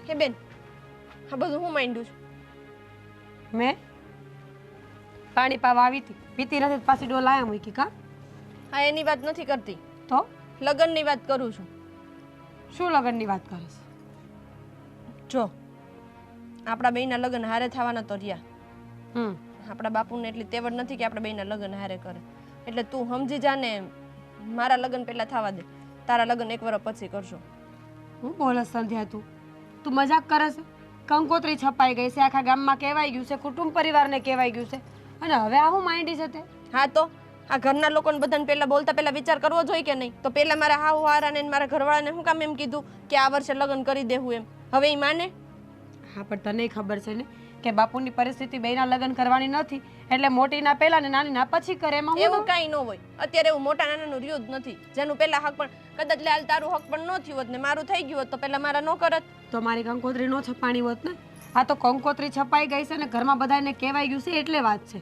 હે બેન, આ બધું હું માંડ્યું છું? મેં પાણી પાવા આવી હતી, પીતી નથી પાછી ડોલ આયા મૂકી કા? હા, એની વાત નથી કરતી, તો લગ્નની વાત કરું છું. શું લગ્નની વાત કરે છે? જો આપણા બેયના લગ્ન હારે થવાના તો રહ્યા. હમ આપણા બાપુને એટલી તેવડ નથી કે આપણા બેયના લગ્ન હારે કરે. એટલે તું સમજી જા ને, મારા લગ્ન પહેલા થવા દે, તારા લગ્ન 1 વર્ષ પછી કરશો. હું બોલે સંધ્યા તું મજાક કરે છે? કંકોત્રી છપાઈ ગઈ છે, આખા ગામમાં કહેવાય ગયું છે, કુટુંબ પરિવારને કહેવાય ગયું છે, અને હવે આ હું માંડી છે તે? હા તો આ ઘરના લોકોને બધાને પહેલા બોલતા પહેલા વિચાર કરવો જોઈએ કે નહીં? તો પહેલા મારા હાહુ હારાને મારા ઘરવાળાને શું કામ એમ કીધું કે આ વર્ષે લગ્ન કરી દેવું એમ? હવે એ માને? હા, પણ તને ખબર છે ને કે બાપુની પરિસ્થિતિ બેયના લગ્ન કરવાની નથી, એટલે મોટીના પહેલા ને નાનીના પછી કરે. એમાં એવું કાંઈ ન હોય. અત્યારે એવું મોટા નાનાનું રહ્યું જ નથી. જેનું પહેલા હક પણ કદાચ લાલ તારું હક પણ ન થયું હોત ને મારું થઈ ગયું હોત તો પહેલા મારા ન કરત. તો મારી કંકોત્રી નો છપાણી હોત ને. આ તો કંકોત્રી છપાઈ ગઈ છે ને ઘરમાં બધાને કહેવાય ગયું છે એટલે વાત છે.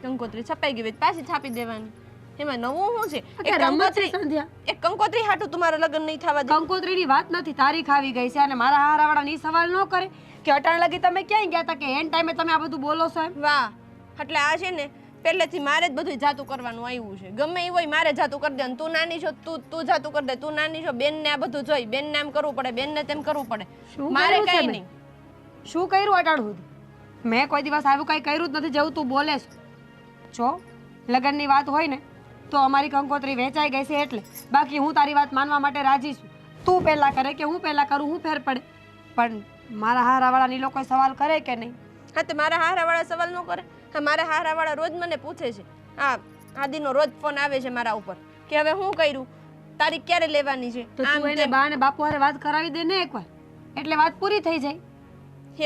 કંકોત્રી છપાઈ ગઈ હોય તો પાછી છાપી દેવાની. એમાં નવું શું છે? રમત છે સંધ્યા. એક કંકોત્રી હાટું તમારા લગ્ન નહીં થવા દે. કંકોત્રીની વાત નથી, તારીખ આવી ગઈ છે, અને મારા હારાવાળા ની સવાલ ન કરે કે અટાણ લગી તમે ક્યાંય ગયા હતા કે એન ટાઈમે તમે આ બધું બોલો છો એમ? વાહ, એટલે આ છે ને પહેલેથી મારે જ બધું જાતું કરવાનું આવ્યું છે. ગમે એ હોય મારે જાતું કરી દે. તું નાની છો, તું જાતું કરી દે. તું નાની છો, બેનને આ બધું જોઈ, બેનને આમ કરવું પડે, બેનને તેમ કરવું પડે. મારે કઈ નહીં. શું કર્યું અટાણ સુધી? મેં કોઈ દિવસ આવું કઈ કર્યું જ નથી જેવું તું બોલે છે. જો લગ્નની વાત હોય ને તો અમારી કંકોત્રી વેચાઈ ગઈ છે એટલે. બાકી હું તારી વાત માનવા માટે રાજી છું. તું પહેલા કરે કે હું પહેલા કરું, હું ફેર પડે? પણ મારા હારાવાળાની લોકો સવાલ કરે કે નહીં? હા, તો મારા હારાવાળા સવાલ ન કરે? હા, મારા હારાવાળા રોજ મને પૂછે છે. હા, આદિનો રોજ ફોન આવે છે મારા ઉપર કે હવે હું કર્યું, તારીખ ક્યારે લેવાની છે? તો તું એને બા ને બાપુ હારે વાત કરાવી દે ને એકવાર, એટલે વાત પૂરી થઈ જાય.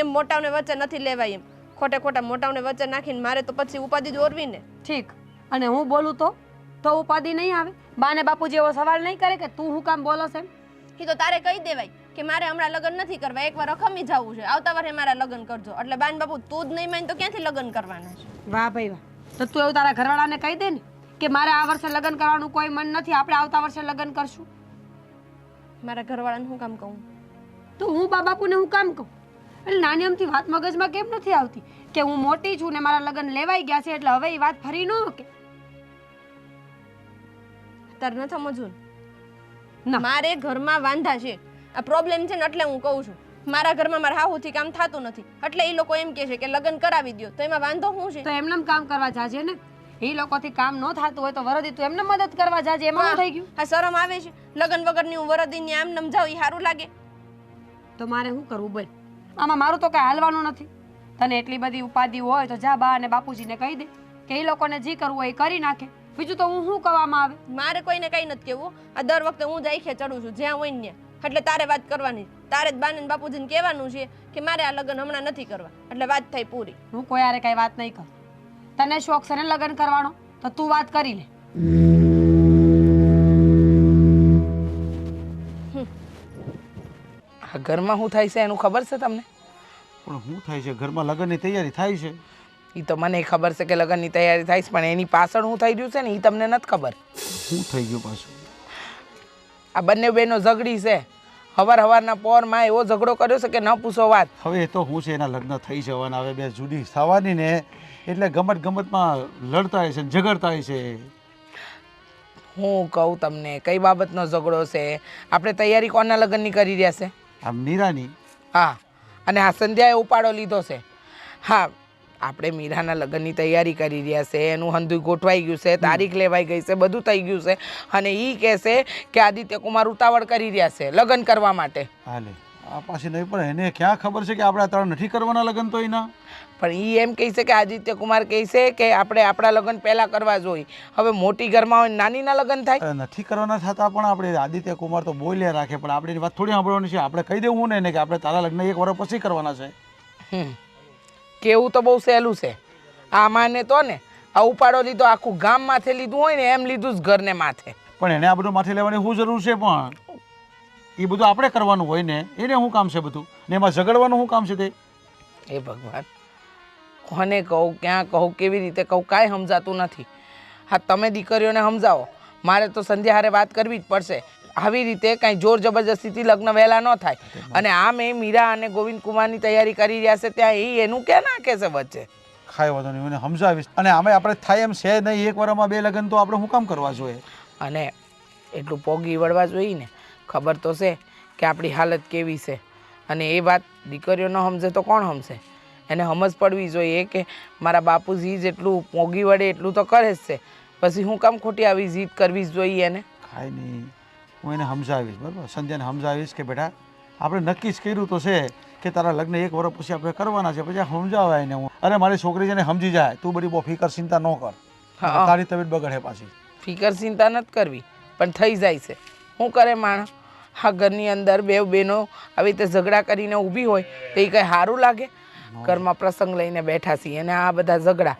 એમ મોટાઓને વચ્ચે નથી લેવાય એમ. ખોટે ખોટા મોટાઓને વચ્ચે નાખીને મારે તો પછી ઉપાધિ જ ઓરવી ને. ઠીક, અને હું બોલું તો ઉપાધિ નહીં આવે? બા ને બાપુ જેવો સવાલ નહીં કરે કે તું હું કામ બોલો છે? એ તો તારે કહી દેવાય કે મારે હમણાં લગ્ન નથી કરવા, એકવાર અખમી જવું છે, આવતા વર્ષે મારા લગ્ન કરજો. એટલે બાન બાપુ તું જ નહીં માન તો ક્યાંથી લગ્ન કરવાના છે? વાહ ભાઈ વાહ. તો તું એવું તારા ઘરવાળાને કહી દે ને કે મારે આ વર્ષે લગ્ન કરવાનું કોઈ મન નથી, આપણે આવતા વર્ષે લગ્ન કરશું. મારા ઘરવાળાને હું કામ કહું? તો હું બા બાપુને હું કામ કહું? એટલે નાની અમથી વાત મગજમાં કેમ નથી આવતી કે હું મોટી છું ને મારા લગ્ન લેવાઈ ગયા છે એટલે હવે એ વાત ફરી ન કે? તારે ન સમજવું ના, મારે ઘરમાં વાંધા છે, આ પ્રોબ્લેમ છે ને એટલે હું કહું છું. મારા ઘરમાં મારા હાહુથી કામ થતું નથી એટલે એ લોકો એમ કહે છે કે લગ્ન કરાવી દો. તો એમાં વાંધો શું છે? તો એમને કામ કરવા જાજે ને. એ લોકોથી કામ ન થતું હોય તો વરદી તું એમને મદદ કરવા જાજે. એમાં શું થઈ ગયું? આ શરમ આવે છે? લગ્ન વગરની હું વરદીની આમ નમ જાઉં એ સારું લાગે? તો મારે શું કરવું બોલ? આમાં મારું તો કઈ હાલવાનું નથી. તને એટલી બધી ઉપાધિ હોય તો જા બા અને બાપુજીને કહી દે કે એ લોકોને જે કરવું હોય એ કરી નાખે. બીજું તો હું શું કહેવામાં આવે? મારે કોઈને કઈ નથી કેવું. આ દર વખતે હું જ આખે ચડું છું જ્યાં હોય ને. એટલે તારે વાત કરવાની, તારે જ બાને બાપુજીને કહેવાનું છે કે મારે આ લગ્ન હમણાં નથી કરવા. એટલે વાત થઈ પૂરી. હું કોઈ યારે કઈ વાત નહીં કરું. તને શોખ છે ને લગ્ન કરવાનો તો તું વાત કરી લે. આ ઘરમાં શું થાય છે એનું ખબર છે તમને? પણ શું થાય છે? ઘરમાં લગ્નની તૈયારી થાય છે. એ તો મને ખબર છે કે લગ્નની તૈયારી થાય છે, પણ એની પાછળ શું થઈ રહ્યું છે ને એ તમને નથી ખબર. શું થઈ ગયું પાછું? આ બંને બહેનો ઝઘડી છે. હવારના પોરમાં એવો ઝઘડો કર્યો છે કે ન પૂછો વાત. હવે એ તો શું છે, એના લગ્ન થઈ જવાના, હવે બે જુદી થવાની ને એટલે ગમતમાં લડતા હશે ને ઝઘડતા હશે. હું કહું તમને કઈ બાબતનો ઝઘડો છે? આપણે તૈયારી કોના લગ્નની કરી રહ્યા છે? આમ નીરાની. હા, અને આ સંધ્યાએ ઉપાડો લીધો છે. હા, આપણે મીરાના લગ્નની તૈયારી કરી રહ્યા છે, એનું હંધું ગોઠવાઈ ગયું છે, તારીખ લેવાઈ ગઈ છે, બધું થઈ ગયું છે, અને એ કહેશે કે આદિત્ય કુમાર ઉતાવળ કરી રહ્યા છે લગ્ન કરવા માટે. હાલે આ પાછી નહીં, પણ એને ક્યાં ખબર છે કે આપણે ત્રણ નથી કરવાના લગ્ન? તો એના પણ એ એમ કહે છે કે આદિત્ય કુમાર કહે છે કે આપણે આપણા લગ્ન પહેલાં કરવા જોઈએ. હવે મોટી ઘરમાં હોય નાનીના લગ્ન થાય? નથી કરવાના થતા પણ આપણે આદિત્ય કુમાર તો બોલ્યા રાખે, પણ આપણે એની વાત થોડી સાંભળવાની છે. આપણે કહી દેવું ને કે આપણે તારા લગ્ન 1 વર્ષ પછી કરવાના છે. કેવું તો બહુ સહેલું છે. આ માને તો ને આ ઉપાડો લીધો આખું ગામ માથે લીધું હોય ને એમ લીધું જ ઘરને માથે. પણ એને આ બધું માથે લેવાની શું જરૂર છે? પણ એ બધું આપણે કરવાનું હોય ને, એને શું કામ છે બધું? ને એમાં ઝઘડવાનું શું કામ છે તે? એ ભગવાન, કોને કહું, ક્યાં કહું, કેવી રીતે કહું, કાંઈ સમજાતું નથી. હા, તમે દીકરીઓને સમજાવો. મારે તો સંધ્યા હારે વાત કરવી જ પડશે. આવી રીતે કાંઈ જોર જબરજસ્તીથી લગ્ન વહેલા ન થાય. અને આમ એ મીરા અને ગોવિંદ કુમારની તૈયારી કરી રહ્યા છે ત્યાં એ એનું ક્યાં નાખે છે વચ્ચે? ખાય વાંધો નહીં, મને સમજાવીશ. અને આમે આપણે થાય એમ છે નહીં, એક વારમાં 2 લગ્ન તો આપણે શું કામ કરવા જોઈએ? અને એટલું પોગી વળવા જોઈએ ને. ખબર તો છે કે આપણી હાલત કેવી છે, અને એ વાત દીકરીઓ ન સમજે તો કોણ સમજે? એને સમજ પડવી જોઈએ કે મારા બાપુજી જેટલું પોગી વળે એટલું તો કરે જ છે, પછી હું કામ ખોટી આવી જીદ કરવી જ જોઈએ એને? ખાય નહીં, હું એને સમજાવીશ, બરાબર? સંધ્યાને સમજાવીશ કે બેટા આપણે નક્કી જ કર્યું તો છે કે તારા લગ્ન 1 વર્ષ પછી આપણે કરવાના છે. પછી સમજાવાય એને હું, અરે મારી છોકરી છે ને સમજી જાય, તું બધી બહુ ફિકર ચિંતા ન કર, તારી તબિયત બગડે પાછી. ફિકર ચિંતા નથી કરવી, પણ થઈ જાય છે. શું કરે માણસ? હા, ઘરની અંદર 2 બહેનો આવી રીતે ઝઘડા કરીને ઊભી હોય તો એ કંઈ સારું લાગે? ઘરમાં પ્રસંગ લઈને બેઠા છીએ અને આ બધા ઝઘડા.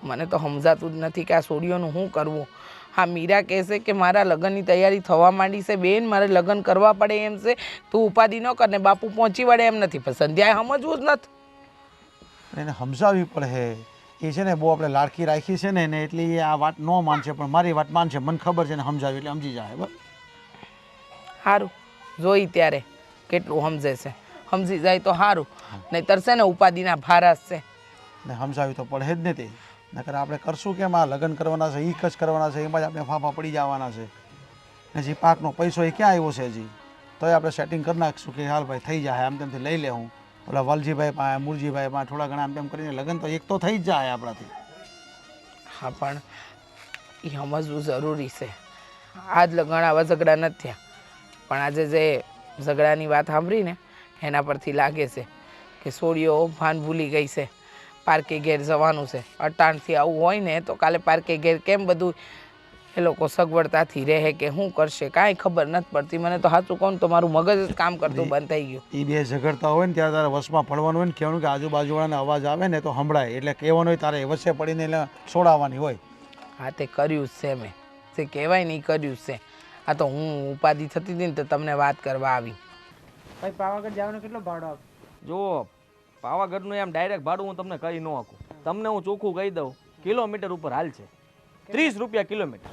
મને તો સમજાતું જ નથી કે આ સોડીઓનું શું કરવું. હા, મીરા કહેશે કે મારા લગ્નની તૈયારી થવા માંડી છે બેન, મારે લગ્ન કરવા પડે એમ છે, તું ઉપાધિ ન કર ને બાપુ પહોંચી વળે એમ નથી. પણ સંધ્યાએ સમજવું જ નથી. એને સમજાવવી પડે. એ છે ને બહુ આપણે લાડકી રાખી છે ને એને, એટલે એ આ વાત ન માનશે, પણ મારી વાત માનશે. મને ખબર છે ને, સમજાવી એટલે સમજી જાય. બરાબર? સારું, જોઈ ત્યારે કેટલું સમજે છે. સમજી જાય તો સારું, નહીંતર છે ને ઉપાધિના ભારાસ છે. ને સમજાવી તો પડે જ ને તે, નકર આપણે કરશું કેમ? આ લગ્ન કરવાના છે, ઈ કચ કરવાના છે, એમાં જ આપણે ફાંફા પડી જવાના છે. ને જે પાકનો પૈસો એ ક્યાં આવ્યો છે હજી? તોય આપણે સેટિંગ કરી નાખીશું કે હાલ ભાઈ થઈ જાય, આમ તેમથી લઈ લે. હું ઓલા વાલજીભાઈ પાસે, મુરજીભાઈ પાસે થોડા ઘણા આમ તેમ કરીને લગ્ન તો એક તો થઈ જ જાય આપણાથી. હા, પણ એ સમજવું જરૂરી છે. આજ લગ્ન આવા ઝઘડા નથી થયા, પણ આજે જે ઝઘડાની વાત સાંભળીને એના પરથી લાગે છે કે સોડીઓ ભાન ભૂલી ગઈ છે. પાર્કે ઘેર જવાનું છે, અટાણથી આવું હોય ને તો કાલે પાર્કે ઘેર કેમ બધું એ લોકો સગવડતાથી રહે કે શું કરશે કાંઈ ખબર નથી પડતી. મને તો સાચું કહું તો મારું મગજ જ કામ કરતું બંધ થઈ ગયું. એ 2 ઝઘડતા હોય ને ત્યારે તારે વશમાં પડવાનું હોય ને, કહેવાનું કે આજુબાજુવાળાને અવાજ આવે ને તો સંભળાય, એટલે કહેવાનું હોય તારે વચ્ચે પડીને એટલે છોડાવવાની હોય. હા, તે કર્યું જ છે મેં, તે કહેવાય નહીં કર્યું જ છે. આ તો હું ઉપાધિ થતી હતી ને તો તમને વાત કરવા આવી. ભાઈ પાવાગઢ જવાનું કેટલો ભાડો આપે? જો પાવાગઢનું એમ ડાયરેક્ટ ભાડું હું તમને કહી ન શકું. તમને હું ચોખ્ખું કહી દઉં, કિલોમીટર ઉપર હાલ છે 30 રૂપિયા કિલોમીટર.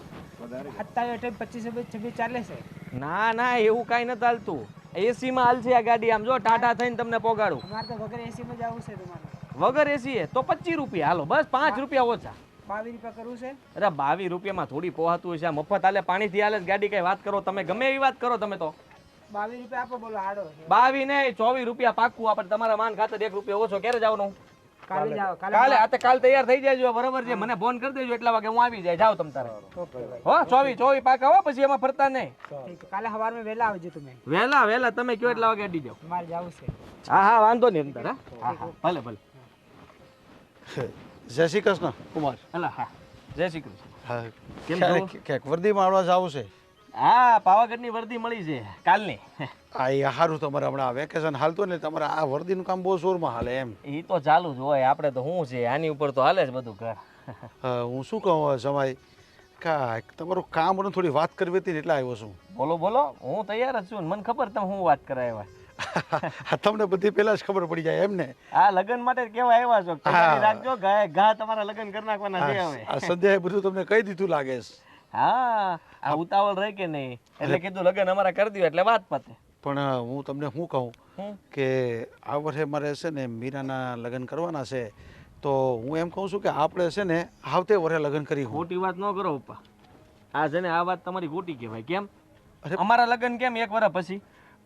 અત્યારે 25 26 ચાલે છે. ના ના, એવું કાંઈ નથી હાલતું. એસીમાં હાલ છે આ ગાડી. આમ જો ટાટા થઈને તમને પોગાડું. અમારે તો વગર એસીમાં જવું છે તમારે. વગર એસી તો 25 રૂપિયા હાલો, બસ 5 રૂપિયા ઓછા. 22 રૂપિયા કરવું છે? અરે 22 રૂપિયામાં થોડી પોહાતું હોય છે? આ મફત હાલે, પાણીથી હાલે ગાડી. કઈ વાત કરો તમે, ગમે એવી વાત કરો તમે તો. 22 રૂપિયા આપો, બોલો હાડો. 22 નહીં, 24 રૂપિયા પાક્કું. આપણે તમારા માન ખાતર 1 રૂપિયો ઓછો. ક્યારે જવાનું? કાલે જાઓ. કાલે. આ તો કાલ તૈયાર થઈ જાજો, બરોબર છે? મને ફોન કરી દેજો એટલા વાગે હું આવી જાય. જાઓ તમ તારે. હો 24 પાકા હો, પછી એમાં ફરતા નહીં. ઠીક, કાલે સવારમાં વહેલા આવજો તમે. વહેલા તમે કયો એટલા વાગે અડી જાઓ. મારે જવું છે. હા, વાંધો નહીં તમ તારે. હા, ભલે. જય શ્રી કૃષ્ણ કુમાર. અલા હા, જય શ્રી કૃષ્ણ. હા, કેમ છો? ક્યાંક વર્દીમાં આવવા જવું છે? હા, પાવાગઢની વર્દી મળી છે કાલની. આ એ સારું, તમારે હમણાં વેકેશન હાલતું ને તમારે આ વર્દીનું કામ બહુ જોરમાં હાલે એમ. એ તો ચાલુ જ હોય, આપણે તો શું છે આની ઉપર તો હાલે જ બધું ઘર. હું શું કહું જમાઈ, કાંઈક તમારું કામ મને થોડી વાત કરવી હતી ને એટલે આવ્યો છું. બોલો, હું તૈયાર જ છું. મને ખબર તમે હું વાત કરાવ્યા. તમને બધી પહેલા જ ખબર પડી જાય એમ ને? આ લગ્ન માટે કેવા આવ્યા છો? તૈયારી રાખજો, ઘા તમારા લગ્ન કરી નાખવાના છે હવે. આ સંધ્યાએ બધું તમને કહી દીધું લાગે છે. હા, આ ઉતાવળ રહે કે નહીં એટલે કીધું લગ્ન અમારા કરી દો એટલે વાત પતે. પણ હું તમને શું કહું કે આ વર્ષે મારે છે ને મીરાના લગ્ન કરવાના છે, તો હું એમ કહું છું કે આપણે છે ને આવતે વર્ષે લગ્ન કરી. ખોટી વાત ન કરો પપ્પા. આ છે ને આ વાત તમારી ખોટી કહેવાય. કેમ? અમારા લગ્ન કેમ 1 વર્ષ પછી?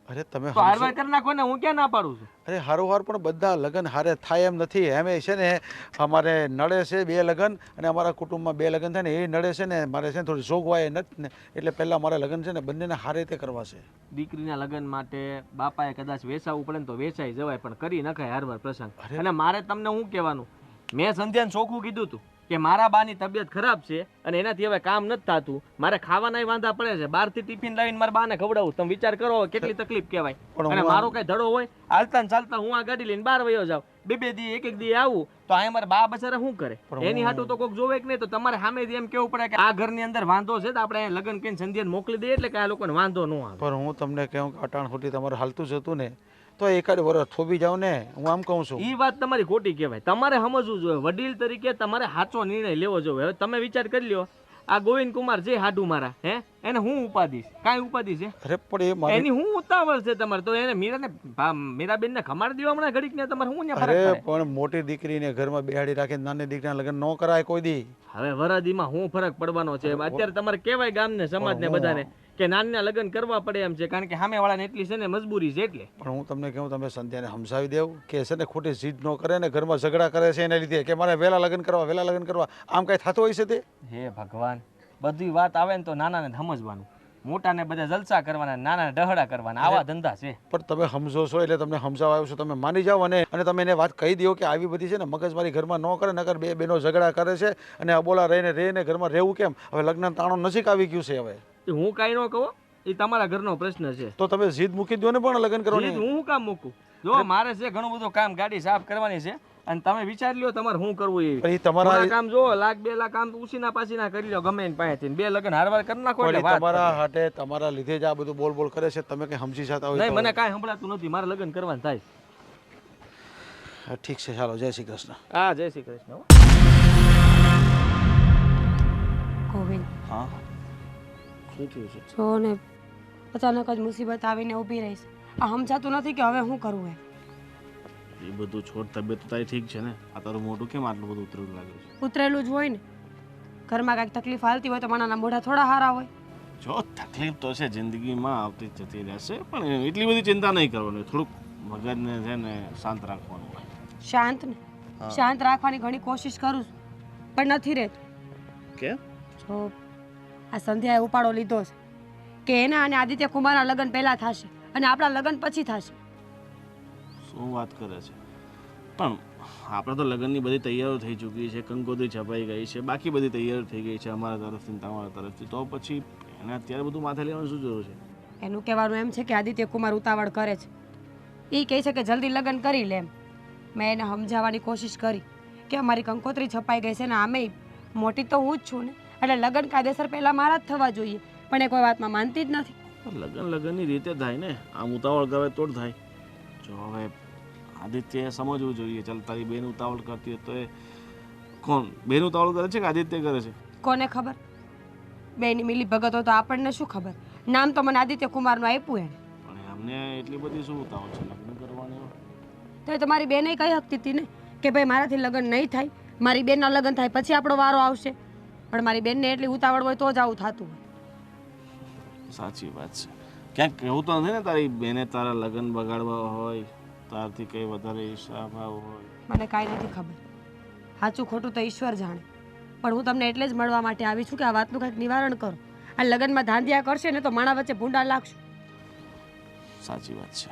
અરે તમે તો હારવાર કરી નાખો ને, હું ક્યાં ના પાડું છું? અરે હારોહાર પણ બધા લગ્ન હારે થાય એમ નથી. એમ છે ને અમારે નડે છે 2 લગ્ન, અને અમારા કુટુંબમાં 2 લગ્ન થાય ને એ નડે છે ને, મારે છે ને થોડી જોગવાઈ નથી ને, એટલે પહેલાં મારા લગ્ન છે ને બંનેને હારે તે કરવા છે. દીકરીના લગ્ન માટે બાપાએ કદાચ વેચાવવું પડે ને તો વેચાઈ જવાય, પણ કરી નખાય હારવાર પ્રસંગ. અને મારે તમને શું કહેવાનું, મેં સંધ્યાને ચોખ્ખું કીધું હતું કે મારા બાની તબિયત ખરાબ છે અને એનાથી હવે કામ નથી થતું, મારે ખાવાના વાંધા પડે છે, બહારથી ટિફિન લાવીને મારા બાને ખવડાવું. તમે વિચાર કરો કેટલી તકલીફ કહેવાય. અને મારો કઈ ધડો હોય, હાલતા ને ચાલતા હું આ ગાડી લઈને બહાર વયો જાઉં, 2 દી એક દી આવું, તો અહીંયા મારા બા બચારા શું કરે? એની હાટું તો કોઈક જોવે કે નહીં. તો તમારે સામેથી એમ કેવું પડે કે આ ઘરની અંદર વાંધો છે તો આપણે લગ્ન કરીને સંધ્યાને મોકલી દઈએ એટલે કે આ લોકોને વાંધો ન આવે. પણ હું તમને કહું કે અટાણ ખોટી તમારે હાલતું જતું ને તો એકાદ વર્ષ થોભી જાવ ને, હું આમ કહું છું. એ વાત તમારી ખોટી કહેવાય. તમારે સમજવું જોઈએ, વડીલ તરીકે તમારે સાચો નિર્ણય લેવો જોઈએ. હવે તમે વિચાર કરી લ્યો, આ ગોવિંદ કુમાર જે હાડું મારા એને હું ઉપાધિ છે? કાંઈ ઉપાધિ છે? અરે પણ એ મારી એની હું ઉતાવળ છે તમારે તો એને મીરાબેનને ખમાડી દેવા હમણાં ઘડીક ને તમારે હું ન્યા અરે ફરક પડે? પણ મોટી દીકરીને ઘરમાં બેહાડી રાખીને નાની દીકરીના લગ્ન ન કરાય કોઈ દી. હવે વરાદીમાં હું ફરક પડવાનો છે અત્યારે તમારે કહેવાય ગામને સમાજને બધાને કે નાનના લગ્ન કરવા પડે એમ છે કારણ કે સામેવાળાને એટલી છે ને મજબૂરી છે એટલે. પણ હું તમને કહું તમે સંધ્યાને સમજાવી દેવું કે છે ને ખોટી જીદ ન કરે ને ઘરમાં ઝઘડા કરે છે એના લીધે કે મારે વહેલા લગ્ન કરવા આમ કાંઈ થતું હોય છે તે? હે ભગવાન, બધી વાત આવે ને તો નાનાને સમજવાનું, મોટાને બધા જલસા કરવાના, નાનાને ડહડા કરવાના, આવા ધંધા છે. પણ તમે સમજો છો એટલે તમને સમજાવવા આવ્યો છો, તમે માની જાઓ અને તમે એને વાત કહી દો કે આવી બધી છે ને મગજમારી ઘરમાં ન કરે, નકર બે બહેનો ઝઘડા કરે છે અને અબોલા રહીને ઘરમાં રહેવું કેમ? હવે લગ્ન તાણો નજીક આવી ગયું છે. હવે એ હું કાંઈ ન કહું, એ તમારા ઘરનો પ્રશ્ન છે. તો તમે જીદ મૂકી દો ને પણ લગ્ન જીદ કરવાની. હું શું કામ મૂકું? જો મારે છે ઘણું બધું કામ, ગાડી સાફ કરવાની છે અને તમે વિચારી લ્યો તમારે શું કરવું એ. પણ એ તમારા થોડા કામ જો લાખ 2 લાખ કામ ઉસીના પાસીના કરી લો ગમે એની પાસેથી, 2 લગ્ન હારવાર કરી નાખો એટલે વાત તમારા હાટે તમારા લીધે જ આ બધું બોલ કરે છે. તમે કઈ સમજી શકતા હોય નહીં, તો? મને કાંઈ સંભળાતું નથી, મારે લગ્ન કરવાનું થાય. હા, ઠીક છે, ચાલો, જય શ્રી કૃષ્ણ. હા, જય શ્રી કૃષ્ણ. ગોવિંદ, હા, શું થયું છે? જો ને અચાનક જ મુસીબત આવીને ઊભી રહીશ. આ સમજાતું નથી કે હવે શું કરવું. એ બધું છોડ, તબિયત તો તારી ઠીક છે ને? આ તારું મોઢું કેમ આટલું બધું ઉતરેલું લાગે છે? ઉતરેલું જ હોય ને. ઘરમાં કાંઈક તકલીફ હાલતી હોય તો માણાના મોઢા થોડા હારા હોય. જો તકલીફ તો છે, જિંદગીમાં આવતી જતી રહેશે, પણ એટલી બધી ચિંતા નહીં કરવાની. થોડુંક મગજને છે ને શાંત રાખવાનું હોય. શાંત ને શાંત રાખવાની ઘણી કોશિશ કરું છું, પણ નથી રહેતું. કે જો આ સંધ્યાએ ઉપાડો લીધો છે કે એના અને આદિત્ય કુમારના લગ્ન પહેલા થશે અને આપણા લગ્ન પછી થશે. શું વાત કરે છે? પણ આપણે તો લગ્નની બધી તૈયારીઓ થઈ ચૂકી છે, કંકોત્રી છપાઈ ગઈ છે, બાકી બધી તૈયારીઓ થઈ ગઈ છે અમારા તરફથી, તમારા તરફથી. તો પછી એને અત્યારે બધું માથે લેવાનું શું જરૂર છે? એનું કહેવાનું એમ છે કે આદિત્ય કુમાર ઉતાવળ કરે છે. એ કહે છે કે જલ્દી લગ્ન કરી લે એમ. મેં એને સમજાવવાની કોશિશ કરી કે અમારી કંકોત્રી છપાઈ ગઈ છે ને આમે મોટી તો હું જ છું ને, એટલે લગ્ન કાયદેસર પહેલાં મારા જ થવા જોઈએ, પણ એ કોઈ વાતમાં માનતી જ નથી. લગ્નની રીતે થાય ને, આમ ઉતાવળ કરે તો જ થાય. જો હવે આદિત્યએ સમજવું જોઈએ. ચાલ, તારી બેન ઉતાવળ કરતી હોય તો એ કોણ બેન ઉતાવળ કરે છે કે આદિત્ય કરે છે? કોને ખબર? બેની મિલી ભગત હોય તો આપણને શું ખબર? નામ તો મને આદિત્ય કુમારનું આપ્યું એણે. પણ અમને એટલી બધી શું ઉતાવળ છે લગ્ન કરવાની? તો એ તમારી બેને કહી શકતી હતી ને કે ભાઈ મારાથી લગ્ન નહીં થાય, મારી બેનના લગ્ન થાય પછી આપણો વારો આવશે. પણ મારી બેનને એટલી ઉતાવળ હોય તો જ આવું થતું હોય. સાચી વાત છે. ક્યાંક એવું તો નથી ને તારી બેને તારા લગ્ન બગાડવા હોય, તારથી કંઈ વધારે હિસાબ હોય? મને કાંઈ નથી ખબર. સાચું ખોટું તો ઈશ્વર જાણે. પણ હું તમને એટલે જ મળવા માટે આવી છું કે આ વાતનું કંઈક નિવારણ કરો. આ લગ્નમાં ધાંધિયા કરશે ને તો માણા વચ્ચે ભૂંડા લાગશું. સાચી વાત છે.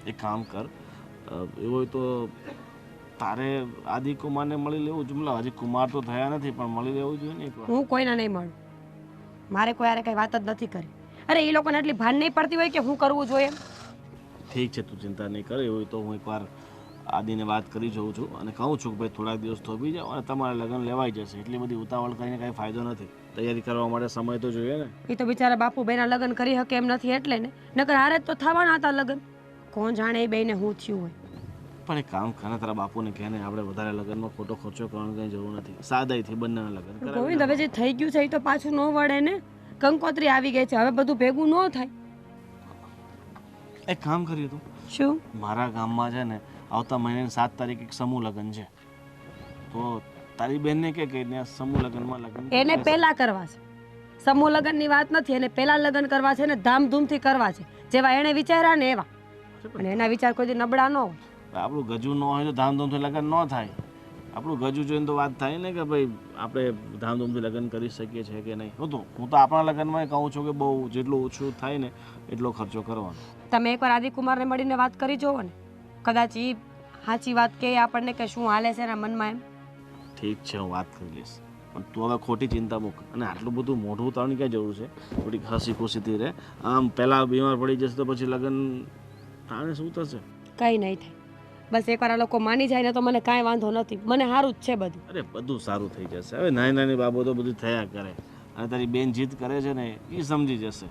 એક કામ કર, એવું હોય તો તારે આદિ કુમારને મળી લેવું જુમલા. હજી કુમાર તો થયા નથી પણ મળી લેવું જોઈએ ને એકવાર. હું કોઈને નહીં મળું. મારે કોઈ આરે કંઈ વાત જ નથી કરી. અરે એ લોકોને એટલી ભાન નહીં પડતી હોય કે હું કરવું જોઈએ. ઠીક છે, તું ચિંતા નહીં કરે. એવું હોય તો હું એકવાર આદિને વાત કરી જોઉં છું અને કહું છું કે ભાઈ થોડાક દિવસ થોભી જાઓ અને તમારે લગ્ન લેવાઈ જશે. એટલી બધી ઉતાવળ કરીને કાંઈ ફાયદો નથી. તૈયારી કરવા માટે સમય તો જોઈએ ને. એ તો બિચારા બાપુ બેના લગ્ન કરી શકે એમ નથી એટલે ને, નકર હારે જ તો થવાના હતા લગ્ન. કોણ જાણે એ બેને હું થયું હોય. પણ એક કામ કરે, તારા બાપુને કહે ને આપણે વધારે લગ્નમાં ખોટો ખર્ચો કરવાની કંઈ જરૂર નથી. સાદાઈથી બંનેના લગ્ન કરાવી ગોવિંદ, હવે જે થઈ ગયું છે એ તો પાછું ન વળે ને. કંકોત્રી આવી ગઈ છે, હવે બધું ભેગું ન થાય. એક કામ કરીએ તું, શું? મારા ગામમાં છે ને આવતા મહિનાની 7 તારીખ એક સમૂહ લગ્ન છે. તો તારી બેનને કે ત્યાં સમૂહ લગ્નમાં લગ્ન એને પહેલા કરવા છે. સમૂહ લગ્નની વાત નથી, એને પહેલા લગ્ન કરવા છે ને ધામધૂમથી કરવા છે. જેવા એને વિચાર્યા ને એવા. અને એના વિચાર કોઈ દી નબળા ન હોય. આપણું ગજુ ન હોય તો ધામધૂમથી લગ્ન ન થાય. આપણું ગજુ જોઈને તો વાત થાય ને કે ભાઈ આપણે ધામધૂમથી લગ્ન કરી શકીએ છીએ કે નહીં. હું તો આપણા લગ્નમાં કહું છું કે બહુ જેટલું ઓછું થાય ને એટલો ખર્ચો કરવાનો. તમે એકવાર આદિકુમારને મળીને વાત કરી જોવો ને, કદાચ એ સાચી વાત કહે આપણને કે શું હાલે છે એના મનમાં એમ. ઠીક છે, હું વાત કરી લઈશ. પણ તું હવે ખોટી ચિંતા મૂક અને આટલું બધું મોઢું ઉતારવાની ક્યાં જરૂર છે? થોડીક હસી ખુશીથી રહે. આમ પહેલાં બીમાર પડી જશે તો પછી લગ્ન તાણે શું થશે? કંઈ નહીં થાય. બસ એકવાર આ લોકો માની જાય ને તો મને કાંઈ વાંધો નથી. મને સારું જ છે બધું. અરે બધું સારું થઈ જશે. હવે નાની નાની બાબતો બધી થયા કરે અને તારી બેન જીદ કરે છે ને એ સમજી જશે,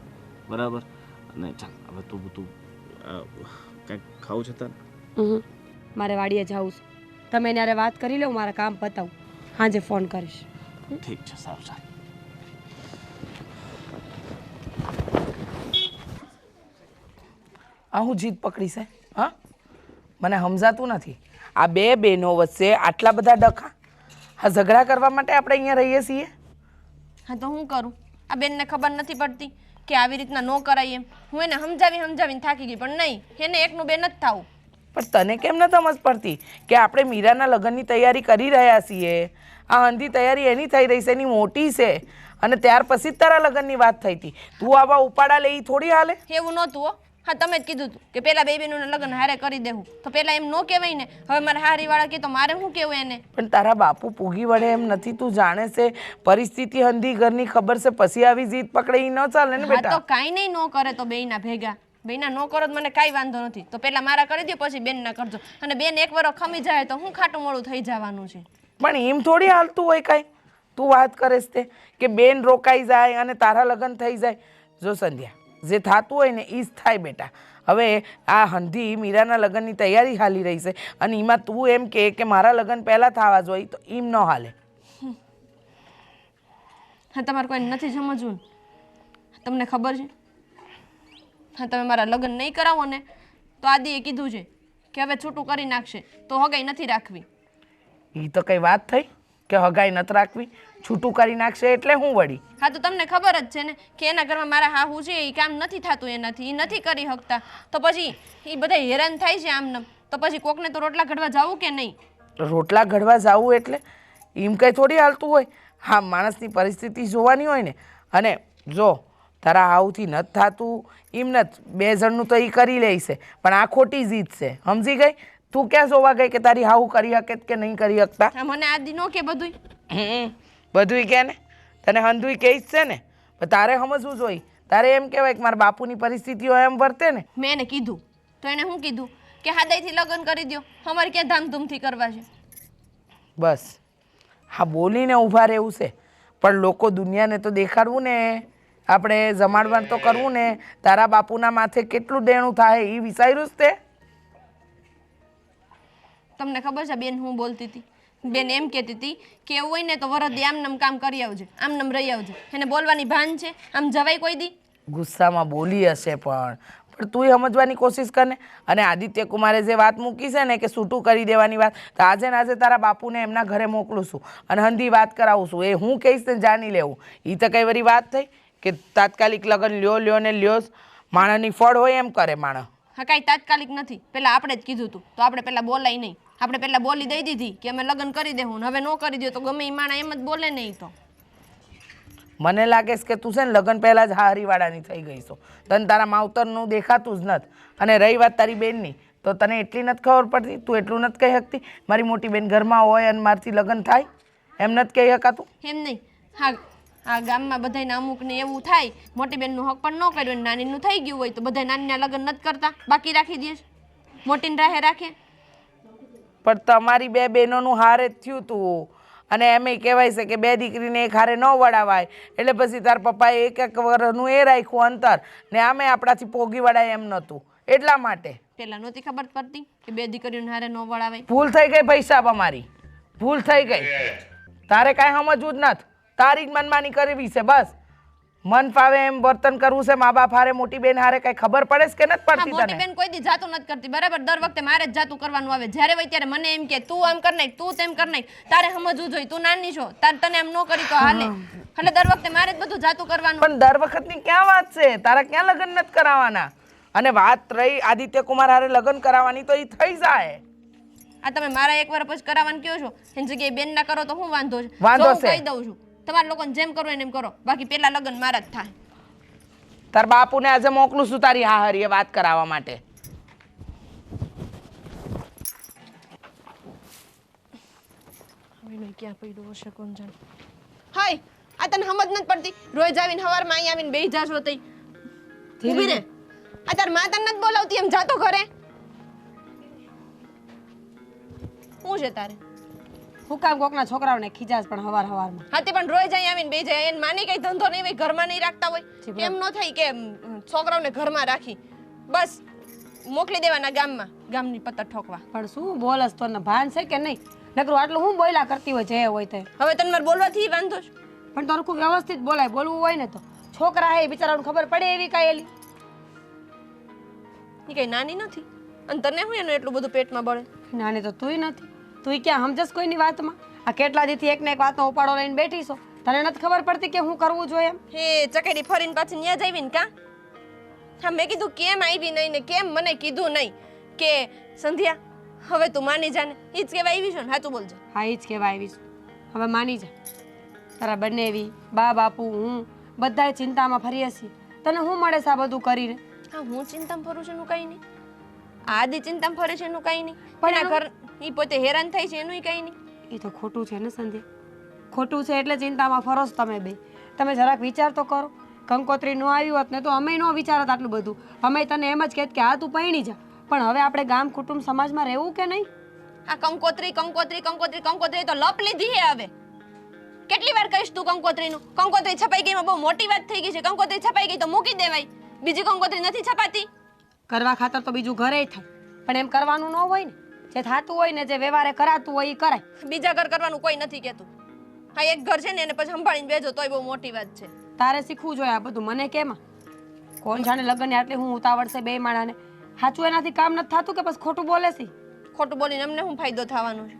બરાબર? અને ચાલ હવે તું બધું કંઈક ખાવું છે તારે? મારે વાડીએ જવું છે. તમે એને વાત કરી લો, મારા કામ પતાવું. સાંજે ફોન કરીશ. ઠીક છે, સારું સારું. આ હું જીત પકડી છે? હા, મને સમજાતું નથી. આ બે બહેનો વચ્ચે આટલા બધા ડખા, આ ઝઘડા કરવા માટે આપણે અહીંયા રહીએ છીએ. હા તો હું કરું? આ બેનને ખબર નથી પડતી કે આવી રીતના ન કરાય એમ. હું એને સમજાવીને થાકી ગઈ, પણ નહીં, એને એકનું બે નથી થવું. પણ તને કેમ ન સમજ પડતી કે આપણે મીરાના લગ્નની તૈયારી કરી રહ્યા છીએ? આ હંધી તૈયારી એની થઈ રહી છે, એની મોટી છે, અને ત્યાર પછી જ તારા લગ્નની વાત થઈ હતી. તું આવા ઉપાડા લે ઈ થોડી હાલે? એવું નહોતું હો. હા તમે જ કીધું હતું કે પેલા બેબીનું લગ્ન હારે કરી દેવું, તો પેલા એમ ન કહેવાય ને. હવે મારા હારીવાળા કે તો મારે શું કહેવું એને? પણ તારા બાપુ પૂગી વળે એમ નથી. તું જાણે છે પરિસ્થિતિ હંધી ઘરની ખબર છે, પછી આવી જીત પકડે ઈ ન ચાલે ને હા બેટા. તો કાંઈ નહીં, ન કરે તો બેયના ભેગા. બેયના ન કરો તો મને કાંઈ વાંધો નથી. તો પેલા મારા કરી દો, પછી બેનના કરજો. અને બેન એક વાર ખમી જાય તો હું ખાટું મોડું થઈ જવાનું છે. પણ એમ થોડી હાલતું હોય કાંઈ. તું વાત કરે છે કે બેન રોકાઈ જાય અને તારા લગ્ન થઈ જાય. જો સંધ્યા, જે થતું હોય ને એ જ થાય બેટા. હવે આ હંધી મીરાના લગ્નની તૈયારી હાલી રહી છે, અને એમાં તું એમ કે મારા લગ્ન પહેલાં થવા જોઈએ, તો એમ ન હાલે. હા તમારે કોઈ નથી સમજવું ને? તમને ખબર છે, હા તમે મારા લગ્ન નહીં કરાવો ને તો આદિએ કીધું છે કે હવે છૂટું કરી નાખશે, તો હગાઈ નથી રાખવી. એ તો કઈ વાત થઈ કે હગાઈ નથી રાખવી? છૂટું કરી નાખશે એટલે હું વળી? હા તો તમને ખબર જ છે ને કે એના ઘરમાં મારા હાહુ છે, એ કામ નથી થતું એનાથી, એ નથી કરી શકતા, તો પછી એ બધા હેરાન થાય છે આમને. તો પછી કોકને તો રોટલા ઘડવા જવું કે નહીં? રોટલા ઘડવા જવું એટલે એમ કંઈ થોડી હાલતું હોય. હા, માણસની પરિસ્થિતિ જોવાની હોય ને. અને જો તારા હાઉથી નથી થતું એમ નથી, બે જણનું તો એ કરી લે છે, પણ આ ખોટી જીત છે, સમજી ગઈ? તું ક્યાં જોવા ગઈ કે તારી હાઉ કરી શકે કે નહીં કરી શકતા? હા મને આદિ નો કે બધું બધુંય કે ને, તને હંધુય કે જ છે ને. પણ તારે સમજવું જોઈએ. તારે એમ કહેવાય કે મારા બાપુની પરિસ્થિતિઓ એમ વર્તે ને. મેં એને કીધું તો એને શું કીધું કે હાદાઈથી લગ્ન કરી દો, અમારે ક્યાં ધામધૂમથી કરવા છે. બસ હા, બોલીને ઊભા રહેવું છે, પણ લોકો દુનિયાને તો દેખાડવું ને, આપણે જમાડવાનું તો કરવું ને. તારા બાપુના માથે કેટલું દેણું થાય એ વિચાર્યું જ તે? તમને ખબર છે બેન હું બોલતી હતી? બેન એમ કહેતી હતી કે એવું હોય ને તો વરદી આમનામ કામ કરી આવજે, આમનામ રહી આવજે. એને બોલવાની ભાન છે? આમ જવાય કોઈ દી? ગુસ્સામાં બોલી હશે, પણ તું સમજવાની કોશિશ કર ને. અને આદિત્ય કુમારે જે વાત મૂકી છે ને કે છૂટું કરી દેવાની વાત, તો આજે ને આજે તારા બાપુને એમના ઘરે મોકલું છું અને હંધી વાત કરાવું છું. એ હું કહીશ ને જાણી લેવું. એ તો કઈ વરી વાત થઈ કે તાત્કાલિક લગ્ન લ્યો ને લ્યો. માણસની ફળ હોય એમ કરે માણસ. હા કાંઈ તાત્કાલિક નથી, પેલા આપણે જ કીધું હતું તો આપણે પેલા બોલાય નહીં. આપણે પેલા બોલી દઈ દીધી કે અમે લગ્ન કરી દેવું, હવે ન કરી દો તો ગમે એ માણા એમ જ બોલે નહીં. તો મને લાગે છે કે તું છે ને લગ્ન પહેલાં જ હારીવાળાની થઈ ગઈ છો. તને તારા માવતરનું દેખાતું જ નથી. અને રહી વાત તારી બેનની, તો તને એટલી નથી ખબર પડતી? તું એટલું નથી કહી શકતી મારી મોટી બેન ઘરમાં હોય અને મારથી લગ્ન થાય? એમ નથી કહી શકાતું? એમ નહીં. હા આ ગામમાં બધાને અમુકને એવું થાય, મોટી બેનનું હક પણ ન કર્યું, નાનીનું થઈ ગયું હોય તો બધા નાનીના લગ્ન નથી કરતા, બાકી રાખી દે, મોટીને રાહે રાખે. પણ તમારી બે બહેનોનું હારે જ થયું તું. અને એમ કહેવાય છે કે બે દીકરીને એક હારે ન વડાવાય, એટલે પછી તાર પપ્પાએ એક વર્ષનું એ રાખ્યું અંતર, ને આમે આપણાથી પોગી વડાય એમ નહોતું, એટલા માટે. પેલા નહોતી ખબર પડતી કે બે દીકરીઓને હારે ન વળાવાય? ભૂલ થઈ ગઈ પૈસા અમારી, ભૂલ થઈ ગઈ. તારે કાંઈ સમજવું જ નથી, તારી જ મનમાની કરવી છે બસ. મન ફાવે એમ વર્તન કરવું છે મા બાપ હારે. મોટી બેન હારે કઈ ખબર પડે છે કે નથી પડતી મોટી તને? બેન કોઈ દી જાતું નથી કરતી, બરાબર? દર વખતે મારે જ જાતું કરવાનું આવે. જ્યારે હોય ત્યારે મને એમ કે તું આમ કર નાખ, તું તેમ કર નાખ. તારે સમજવું જોઈએ, તું નાની છો, તને એમ ન કરી તો હાલે. એટલે દર વખતે મારે જ બધું જાતું કરવાનું. પણ દર વખતની ક્યાં વાત છે? તારા ક્યાં લગ્ન નથી કરાવવાના? અને વાત રહી આદિત્ય કુમાર હારે લગ્ન કરાવવાની, તો એ થઈ જાય. આ તમે મારા એક વાર પછી કરાવવાનું કહો છો, એની જગ્યાએ બેન ના કરો તો હું વાંધો છે? વાંધો જો હું છે. કહી દઉં છું, તમારા લોકોને જેમ કરવું એને એમ કરો, બાકી પેલા લગ્ન મારા જ થાય. તાર બાપુને આજે મોકલું છું તારી હાહરીએ વાત કરાવવા માટે. ક્યાં પડ્યું હશે કોણ જાણે. હાય, આ તને સમજ નથી પડતી? રોજ આવીને સવારમાં અહીં આવીને બેહી જાશો તઈ. ઊભી રે. આ તાર માતા નથી બોલાવતી એમ જાતો ઘરે. શું છે તારે? હું કામ કોકના છોકરાઓને ખીજાશ પણ હવારમાં? હાથી પણ રોજ અહીં આવીને બેહી જાય. એને માની કઈ ધંધો નહીં હોય, ઘરમાં નહીં રાખતા હોય, એમ ન થાય કે છોકરાઓને ઘરમાં રાખી બસ મોકલી દેવાના ગામમાં, ગામની પત્તર ઠોકવા. પણ શું બોલસ, તને ભાન છે કે નહીં? નકરું આટલું હું બોલ્યા કરતી હોય જે હોય તે. હવે તને મારે બોલવાથી વાંધો છે? પણ તારું ખૂબ વ્યવસ્થિત બોલાય. બોલવું હોય ને તો છોકરા હે બિચારાને ખબર પડે એવી કાંઈ એલી. એ કઈ નાની નથી અને તને હું એનું એટલું બધું પેટમાં બળે? નાની તો તુંય નથી. તુંય ક્યાં સમજસ કોઈની વાતમાં? આ કેટલા દીથી એકને એક વાતનો ઉપાડો લઈને બેઠી છો. તને નથી ખબર પડતી કે હું કરવું જોઈએ એમ? હે ચકેડી ફરીને પાછી ન્યા જ આવીને કાં? હા મેં કીધું કેમ આવી નહીં ને કેમ મને કીધું નહીં કે સંધ્યા હવે તું માની જા ને. ઈ જ કહેવા આવી છો ને? સાચું બોલજો. હા એ જ કહેવા આવી છું. હવે માની જા. તારા બંનેવી બા બાપુ હું બધાય ચિંતામાં ફરીએ છીએ. તને શું મળે છે આ બધું કરીને? હા હું ચિંતામાં ફરું છું એનું કંઈ નહીં. આદિ ચિંતામાં ફરે છે એનું કંઈ નહીં. પણ પણ આ ઘર ઈ પોતે હેરાન થાય છે એનું કંઈ નહીં. એ તો ખોટું છે ને સંધ્યા. ખોટું છે એટલે ચિંતામાં ફરો છો તમે બે. તમે જરાક વિચાર તો કરો. કંકોત્રી ન આવી હોત ને તો અમે ન વિચારત આટલું બધું. અમે તને એમ જ કહેત કે આ તું પૈણી જા. પણ હવે આપણે ગામ કુટુંબ સમાજમાં રહેવું કે નહીં? આ કંકોત્રી કંકોત્રી કંકોત્રી કંકોત્રી તો લપ લીધી હે હવે. કેટલી વાર કહીશ તું કંકોત્રીનું? કંકોત્રી છપાઈ ગઈ એમાં બહુ મોટી વાત થઈ ગઈ છે. કંકોત્રી છપાઈ ગઈ તો મૂકી દેવાય. બીજી કંકોત્રી નથી છપાતી. કરવા ખાતર તો બીજું ઘરે થાય. પણ એમ કરવાનું ન હોય ને. જે થતું હોય ને જે વ્યવહારે કરાતું હોય એ કરાય. બીજા ઘર કરવાનું કોઈ નથી કહેતું. હા એક ઘર છે ને એને પછી સંભાળીને બેજો તોય બહુ મોટી વાત છે. તારે શીખવું જોઈએ આ બધું. મને કેમાં કોણ જાણે લગ્ન આટલી હું ઉતાવળ છે બે માણાને. સાચું એનાથી કામ નથી થતું કે બસ ખોટું બોલે છે? ખોટું બોલીને અમને શું ફાયદો થવાનો છે?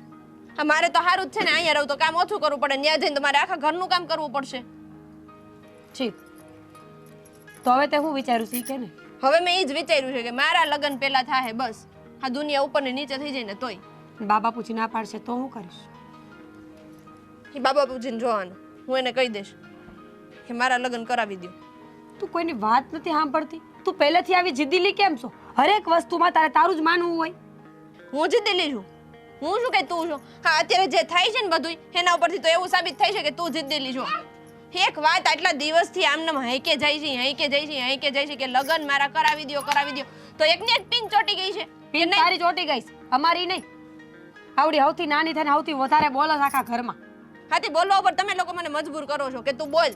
હા મારે તો સારું જ છે ને અહીંયા રહું તો કામ ઓછું કરવું પડે. ત્યાં જઈને તો મારે આખા ઘરનું કામ કરવું પડશે. ઠીક તો હવે તે હું વિચાર્યું છે કે ને? હવે મેં એ જ વિચાર્યું છે કે મારા લગ્ન પહેલા થાય બસ. હા દુનિયા ઉપર ને નીચે થઈ જાય ને તોય. બાબા પૂછી ના પાડશે તો હું કરીશ? એ બાબા પૂછીને જોવાનું. હું એને કહી દઈશ કે મારા લગ્ન કરાવી દો. તું કોઈની વાત નથી સાંભળતી? તું પહેલેથી આવી જિદ્દીલી કેમ છો? હરેક વસ્તુમાં તારે તારું જ માનવું હોય. હું જીદ્દીલી છું? હું શું કે તું છું? હા અત્યારે જે થાય છે ને બધું એના ઉપરથી તો એવું સાબિત થાય છે કે તું જીદ્દીલી છો. એક વાત આટલા દિવસથી આમને હાઈકે જાય છે હાઈકે જાય છે હાઈકે જાય છે કે લગ્ન મારા કરાવી દો તો એકને એક પિન ચોટી ગઈ છે. પીન તારી ચોટી ગઈ છે, અમારી નહીં. આવડી સૌથી નાની થઈને સૌથી વધારે બોલો છે આખા ઘરમાં. હાથી બોલવા ઉપર તમે લોકો મને મજબૂર કરો છો કે તું બોલ.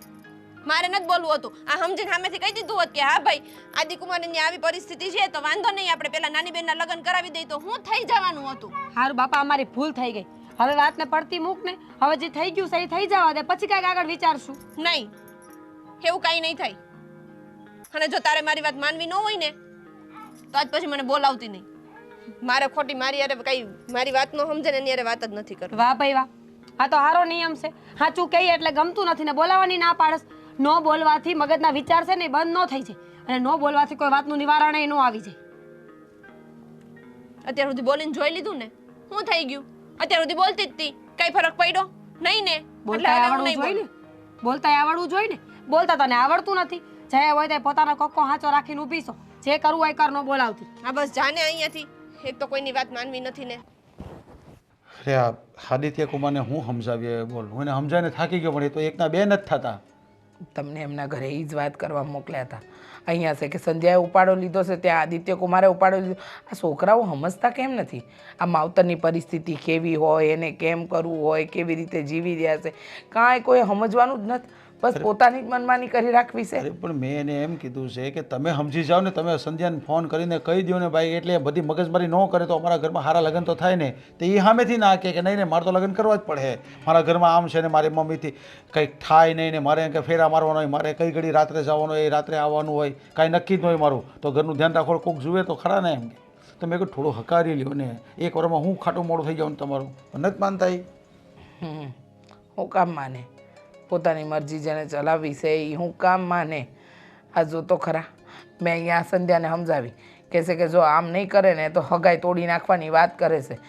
મારે નથી બોલવું હતું. આ સમજીને સામેથી કહી દીધું હોત કે હા ભાઈ આદિકુમારની આવી પરિસ્થિતિ છે તો વાંધો નહીં આપણે પેલા નાની બેનના લગ્ન કરાવી દઈએ તો હું થઈ જવાનું હતું. હારું બાપા અમારી ભૂલ થઈ ગઈ. હવે વાતને પડતી મૂક ને. હવે જે થઈ ગયું છે એ થઈ જવા દે પછી કાંઈક આગળ વિચારશું. નહીં એવું કાંઈ નહીં થાય. અને જો તારે મારી વાત માનવી ન હોય ને તો આજ પછી મને બોલાવતી નહીં. મારે ખોટી મારી યારે કઈ મારી વાત નો સમજે ને એની યારે વાત જ નથી કરવી. વાહ ભાઈ વાહ, આ તો હારો નિયમ છે. સાચું કહીએ એટલે ગમતું નથી ને બોલાવાની ના પાડસ. ન બોલવાથી મગજના વિચાર છે ને એ બંધ ન થઈ જાય અને ન બોલવાથી કોઈ વાતનું નિવારણ ન આવી જાય. અત્યાર સુધી બોલીને જોઈ લીધું ને શું થઈ ગયું? અત્યાર સુધી બોલતી જ હતી કઈ ફરક પડ્યો નહીં ને? બોલતા આવડવું જોઈએ ને. બોલતા આવડવું જોઈએ ને. બોલતા તને આવડતું નથી. જે હોય તે પોતાનો કોકો હાચો રાખીને ઊભી છો. જે કરવું હોય કર, ન બોલાવતી. હા બસ જાને અહીંયાથી. એક તો કોઈની વાત માનવી નથી ને. અરે આ આદિત્ય કુમારને હું સમજાવીએ બોલ. હું એને સમજાવીને થાકી ગયો પણ એ તો એકના બે નથી થતા. તમને એમના ઘરે એ જ વાત કરવા મોકલ્યા હતા. અહીંયા છે કે સંધ્યાએ ઉપાડો લીધો છે, ત્યાં આદિત્ય કુમારે ઉપાડો લીધો. આ છોકરાઓ સમજતા કેમ નથી? આ માવતરની પરિસ્થિતિ કેવી હોય, એને કેમ કરવું હોય, કેવી રીતે જીવી રહ્યા છે, કાંઈ કોઈ સમજવાનું જ નથી. બસ પોતાની જ મનમાની કરી રાખવી છે. અરે પણ મેં એને એમ કીધું છે કે તમે સમજી જાઓ ને, તમે સંધ્યાને ફોન કરીને કહી દો ને ભાઈ, એટલે બધી મગજમારી ન કરે તો અમારા ઘરમાં સારા લગ્ન તો થાય ને. તો એ સામેથી ના કહે કે નહીં ને મારે તો લગ્ન કરવા જ પડે. મારા ઘરમાં આમ છે ને મારી મમ્મીથી કંઈક થાય નહીં ને મારે કંઈ ફેરા મારવાનો હોય, મારે કઈ ઘડી રાત્રે જવાનું હોય, રાત્રે આવવાનું હોય, કાંઈ નક્કી જ ન હોય મારું. તો ઘરનું ધ્યાન રાખો, કોઈક જુએ તો ખરા ને એમ કે. તો મેં કહ્યું થોડું હકારી લ્યો ને. એક વારમાં હું ખાટું મોડું થઈ જાઉં તમારું નથી માનતા. હું કામ માને? પોતાની મરજી જેને ચલાવી છે એ હું કામ માને? આ જો તો ખરા, મેં અહીંયા સંધ્યાને સમજાવી કહે છે કે જો આમ નહીં કરે ને તો હગાઈ તોડી નાખવાની વાત કરે છે.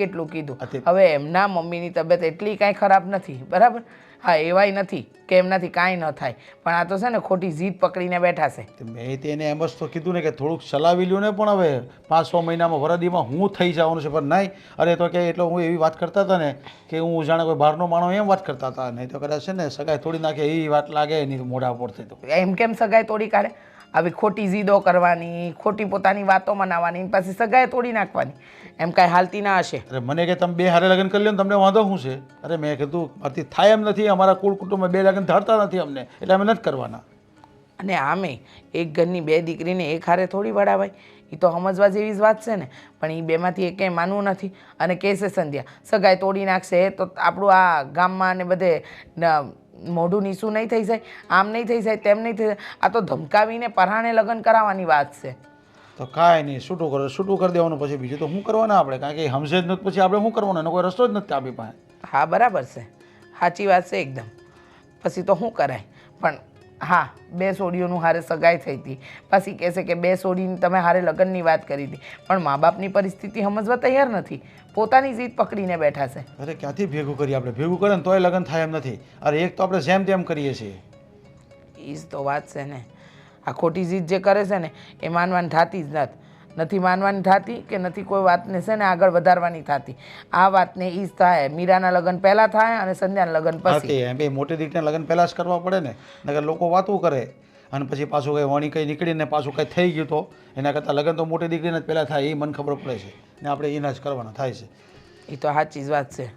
કેટલું કીધું. હવે એમના મમ્મીની તબિયત એટલી કાંઈ ખરાબ નથી, બરાબર? હા એવાય નથી કે એમનાથી કાંઈ ન થાય, પણ આ તો છે ને ખોટી જીદ પકડીને બેઠા છે. મેં તેને એમ જ તો કીધું ને કે થોડુંક ચલાવી લ્યું ને. પણ હવે 5-6 મહિનામાં વરદીમાં હું થઈ જવાનું છે. પણ નહીં. અરે તો કે એટલે હું એવી વાત કરતા હતા ને કે હું જાણે કોઈ બહારનો માણસ એમ વાત કરતા હતા. નહીં તો કદાચ છે ને સગાઈ તોડી નાખે એ વાત લાગે નહીં મોઢા ઉપરથી. તો એમ કેમ સગાઈ તોડી કાઢે? આવી ખોટી જીદો કરવાની, ખોટી પોતાની વાતો મનાવવાની, પછી સગાઈ તોડી નાખવાની, એમ કાંઈ હાલતી ના હશે. અરે મને કે તમે બે હારે લગ્ન કરી લો ને તમને વાંધો શું છે? અરે મેં કીધું મારાથી થાય એમ નથી. અમારા કુળ કુટુંબમાં બે લગ્ન ધારતા નથી અમને, એટલે અમે નથી કરવાના. અને આમે એક ઘરની બે દીકરીને એક હારે થોડી વડાવાય. એ તો સમજવા જેવી જ વાત છે ને. પણ એ બેમાંથી એકે માનવું નથી અને કહેશે સંધ્યા સગાઈ તોડી નાખશે તો આપણું આ ગામમાં ને બધે મોઢું નીસું નહીં થઈ જાય, આમ નહીં થઈ જાય, તેમ નહીં થઈ જાય. આ તો ધમકાવીને પરાણે લગ્ન કરાવવાની વાત છે. તો કાંઈ નહીં, છૂટું કરી દેવાનું. પછી બીજું તો શું કરવાના આપણે? કારણ કે એ સમજે જ નથી, પછી આપણે શું કરવાનું? એનો કોઈ રસ્તો જ નથી આપણી પાસે. હા બરાબર છે, સાચી વાત છે એકદમ. પછી તો શું કરાય? પણ હા, 2 સોડીઓનું હારે સગાઈ થઈ હતી, પછી કહેશે કે 2 સોડીની તમે હારે લગ્નની વાત કરી હતી, પણ મા બાપની પરિસ્થિતિ સમજવા તૈયાર નથી, પોતાની જીદ પકડીને બેઠા છે. અરે ક્યાંથી ભેગું કરીએ આપણે? ભેગું કરે ને તોય લગ્ન થાય એમ નથી. અરે એક તો આપણે જેમ તેમ કરીએ છીએ. એ જ તો વાત છે ને, આ ખોટી જીદ જે કરે છે ને એ માનવાની થતી જ નથી માનવાની થતી કે નથી કોઈ વાતને છે ને આગળ વધારવાની થતી. આ વાતને એ જ થાય, મીરાના લગ્ન પહેલાં થાય અને સંધ્યાના લગ્ન પછી. એમ બે મોટી દીકરીના લગ્ન પહેલાં જ કરવા પડે ને, નકર લોકો વાતું કરે અને પછી પાછું કંઈ વણી કંઈ નીકળીને પાછું કંઈ થઈ ગયું તો એના કરતાં લગ્ન તો મોટી દીકરીને જ પહેલાં થાય, એ મને ખબર પડે છે ને આપણે એના જ કરવાના થાય છે. એ તો સાચી જ વાત છે.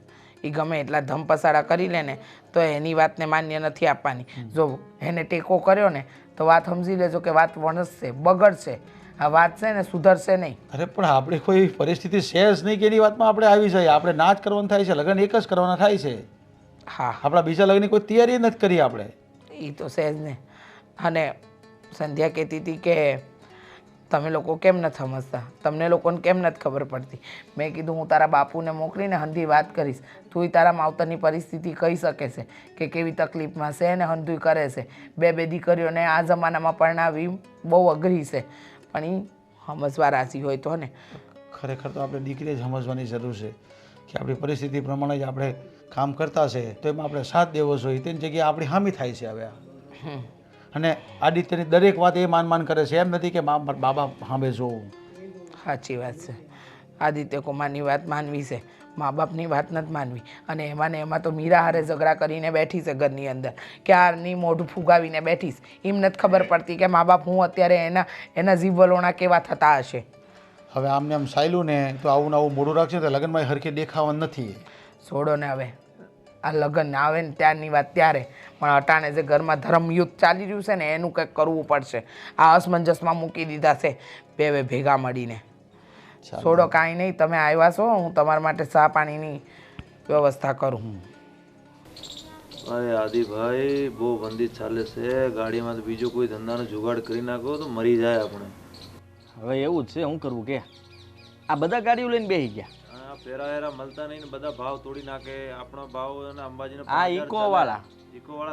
એ ગમે એટલા ધમપસાડા કરી લે ને તો એની વાતને માન્ય નથી આપવાની. જો એને ટેકો કર્યો ને તો વાત સમજી લેજો કે વાત વણસશે, બગડશે. આ વાત છે ને સુધરશે નહીં. અરે પણ આપણે કોઈ પરિસ્થિતિ છે જ નહીં કે એની વાતમાં આપણે આવી જાય. આપણે ના જ કરવાનું થાય છે, લગ્ન એક જ કરવાના થાય છે. હા, આપણા બીજા લગ્નની કોઈ તૈયારી નથી કરી આપણે. એ તો છે જ ને. અને સંધ્યા કહેતી હતી કે તમે લોકો કેમ નથી સમજતા, તમને લોકોને કેમ નથી ખબર પડતી. મેં કીધું હું તારા બાપુને મોકલીને હંધી વાત કરીશ, તુંય તારા માવતરની પરિસ્થિતિ કહી શકે છે કે કેવી તકલીફમાં છે ને હંધુય કરે છે. 2 દીકરીઓને આ જમાનામાં પરણાવી બહુ અઘરી છે, પણ એ સમજવા રાજી હોય તો ને. ખરેખર તો આપણે દીકરીએ જ સમજવાની જરૂર છે કે આપણી પરિસ્થિતિ પ્રમાણે જ આપણે કામ કરતા છે તો એમાં આપણે સાથ દેવો જોઈએ. તેની જગ્યાએ આપણી હામી થાય છે હવે. અને આદિત્યની દરેક વાત એ માન કરે છે, એમ નથી કે બાબા સાંભે જોવું. સાચી વાત છે. આદિત્ય કુમારની વાત માનવી છે, મા બાપની વાત નથી માનવી. અને એમાં ને એમાં તો મીરા હારે ઝઘડા કરીને બેઠી છે ઘરની અંદર, ક્યારની મોઢું ફુગાવીને બેઠીશ. એમ નથી ખબર પડતી કે મા બાપ હું અત્યારે એના જીવ વલોણા કેવા થતા હશે. હવે આમને આમ સાયલું ને તો આવું ને આવું મોઢું રાખશે તો લગ્નમાં હરખી દેખાવાનું નથી. છોડો ને હવે, આ લગ્ન આવે ને ત્યારની વાત ત્યારે, પણ અટાણે જે ઘરમાં ધર્મયુદ્ધ ચાલી રહ્યું છે ને એનું કંઈક કરવું પડશે. આ અસમંજસમાં મૂકી દીધા છે 2 ભેગા મળીને. છોડો, કાંઈ નહીં, તમે આવ્યા છો, હું તમારા માટે ચા પાણીની વ્યવસ્થા કરું. અરે આદિભાઈ બહુ બંદી ચાલે છે ગાડીમાં, તો બીજો કોઈ ધંધાનો જુગાડ કરી નાખો તો મરી જાય આપણે. હવે એવું જ છે, શું કરવું કે આ બધા ગાડીઓ લઈને બેસી ગયા. ફેરા હેરા મળતા નહીં ને બધા ભાવ તોડી નાખે. આપણો ભાવ અને અંબાજીનો આ ઇકો વાળા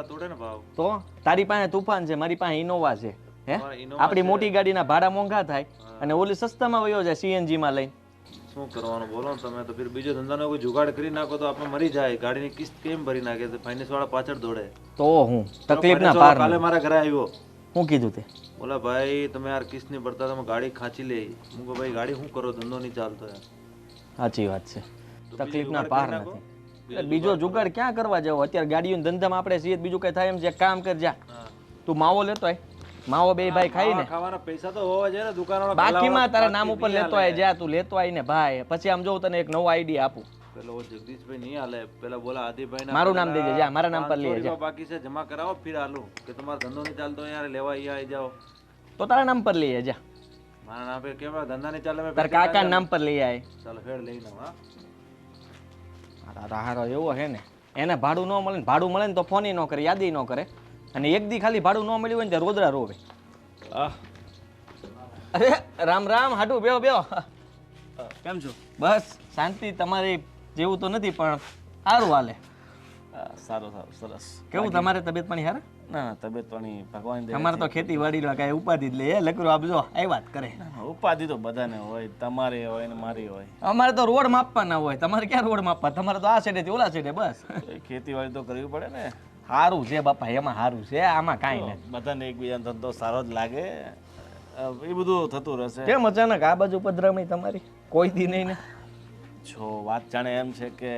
તોડે ને ભાવ. તો તારી પાસે તુફાન છે, મારી પાસે ઇનોવા છે. હે, આપણી મોટી ગાડીના ભાડા મોંઘા થાય અને ઓલી સસ્તામાં વયો જાય સીએનજી માં લઈને. શું કરવાનું બોલો ને તમે? તો ફિર બીજો ધંધાનો કોઈ જુગાડ કરી નાખો તો આપણે મરી જાય. ગાડીની કિસ્ત કેમ ભરી નાખે? ફાઇનાન્સ વાળા પાછળ દોડે. તો હું તકલીફના પાર. કાલે મારા ઘરે આવ્યો. શું કીધું તે? બોલા ભાઈ તમે યાર કિસ્ત નહીં ભરતા, તમે ગાડી ખાંચી લે. હું કહું ભાઈ ગાડી શું કરો, ધંધો નહીં ચાલતો યાર. સાચી વાત છે, તકલીફના પાર નથી. બીજો જુગાડ ક્યાં કરવા જાવ? અત્યારે ગાડીઓના ધંધામાં આપણે છીએ, બીજું કઈ થાય એમ છે? કામ કર જા, તું માવો લેતો આય, માવો 2 ભાઈ ખાઈ ને. ખાવાના પૈસા તો હોવા જોઈએ ને દુકાનવાળા. બાકીમાં તારા નામ ઉપર લેતો આય, જા તું લેતો આય ને ભાઈ. પછી આમ જોઉં તને એક નવો આઈડિયા આપું. પેલો જગદીશભાઈ નહીં હાલે, પેલા બોલા આદિભાઈ મારું નામ દેજે, જા મારા નામ પર લઈ જા. બાકી છે જમા કરાવો, ફિર હાલું કે તમારો ધંધો નહીં ચાલતો યાર, લેવા આવી જાઓ. તો તારા નામ પર લઈ જા. મારા નામ પર કેવા ધંધા નહીં ચાલે? તારા કાકા નામ પર લઈ આય. ચાલો ફેર લઈ લો. હા હારો એવો હે ને, એને ભાડું ન મળે ને, ભાડું મળે ને તો ફોન ન કરે, યાદ ન કરે. અને એક દી ખાલી ભાડું ન મળ્યું હોય ને ત્યાં રોદરા રોવે. અરે રામ રામ હાડુ, બેહો બેહો. કેમ છો? બસ શાંતિ. તમારી જેવું તો નથી પણ સારું હાલે. સારું સારું સરસ. કેવું તમારે તબિયત પાણી હારે? ના ના તબિયત પાણી ભગવાન દે. તમારે તો ખેતીવાડી કાંઈ ઉપાધિ જ લે, લકરો આપજો આ વાત કરે. ઉપાધિ તો બધાને હોય, તમારે હોય ને મારી હોય. અમારે તો રોડ માપવાના હોય, તમારે ક્યાં રોડ માપવા? તમારે તો આ સાઈડેથી ઓલા સાઈડે બસ. ખેતીવાડી તો કરવી પડે ને. સારું છે બાપા, એમાં સારું છે, આમાં કાંઈ નથી. બધાને એકબીજાનો ધંધો સારો જ લાગે, એ બધું થતું રહેશે. કેમ અચાનક આ બાજુ પધરામણી તમારી? કોઈ દી નહીં ને? જો વાત જાણે એમ છે કે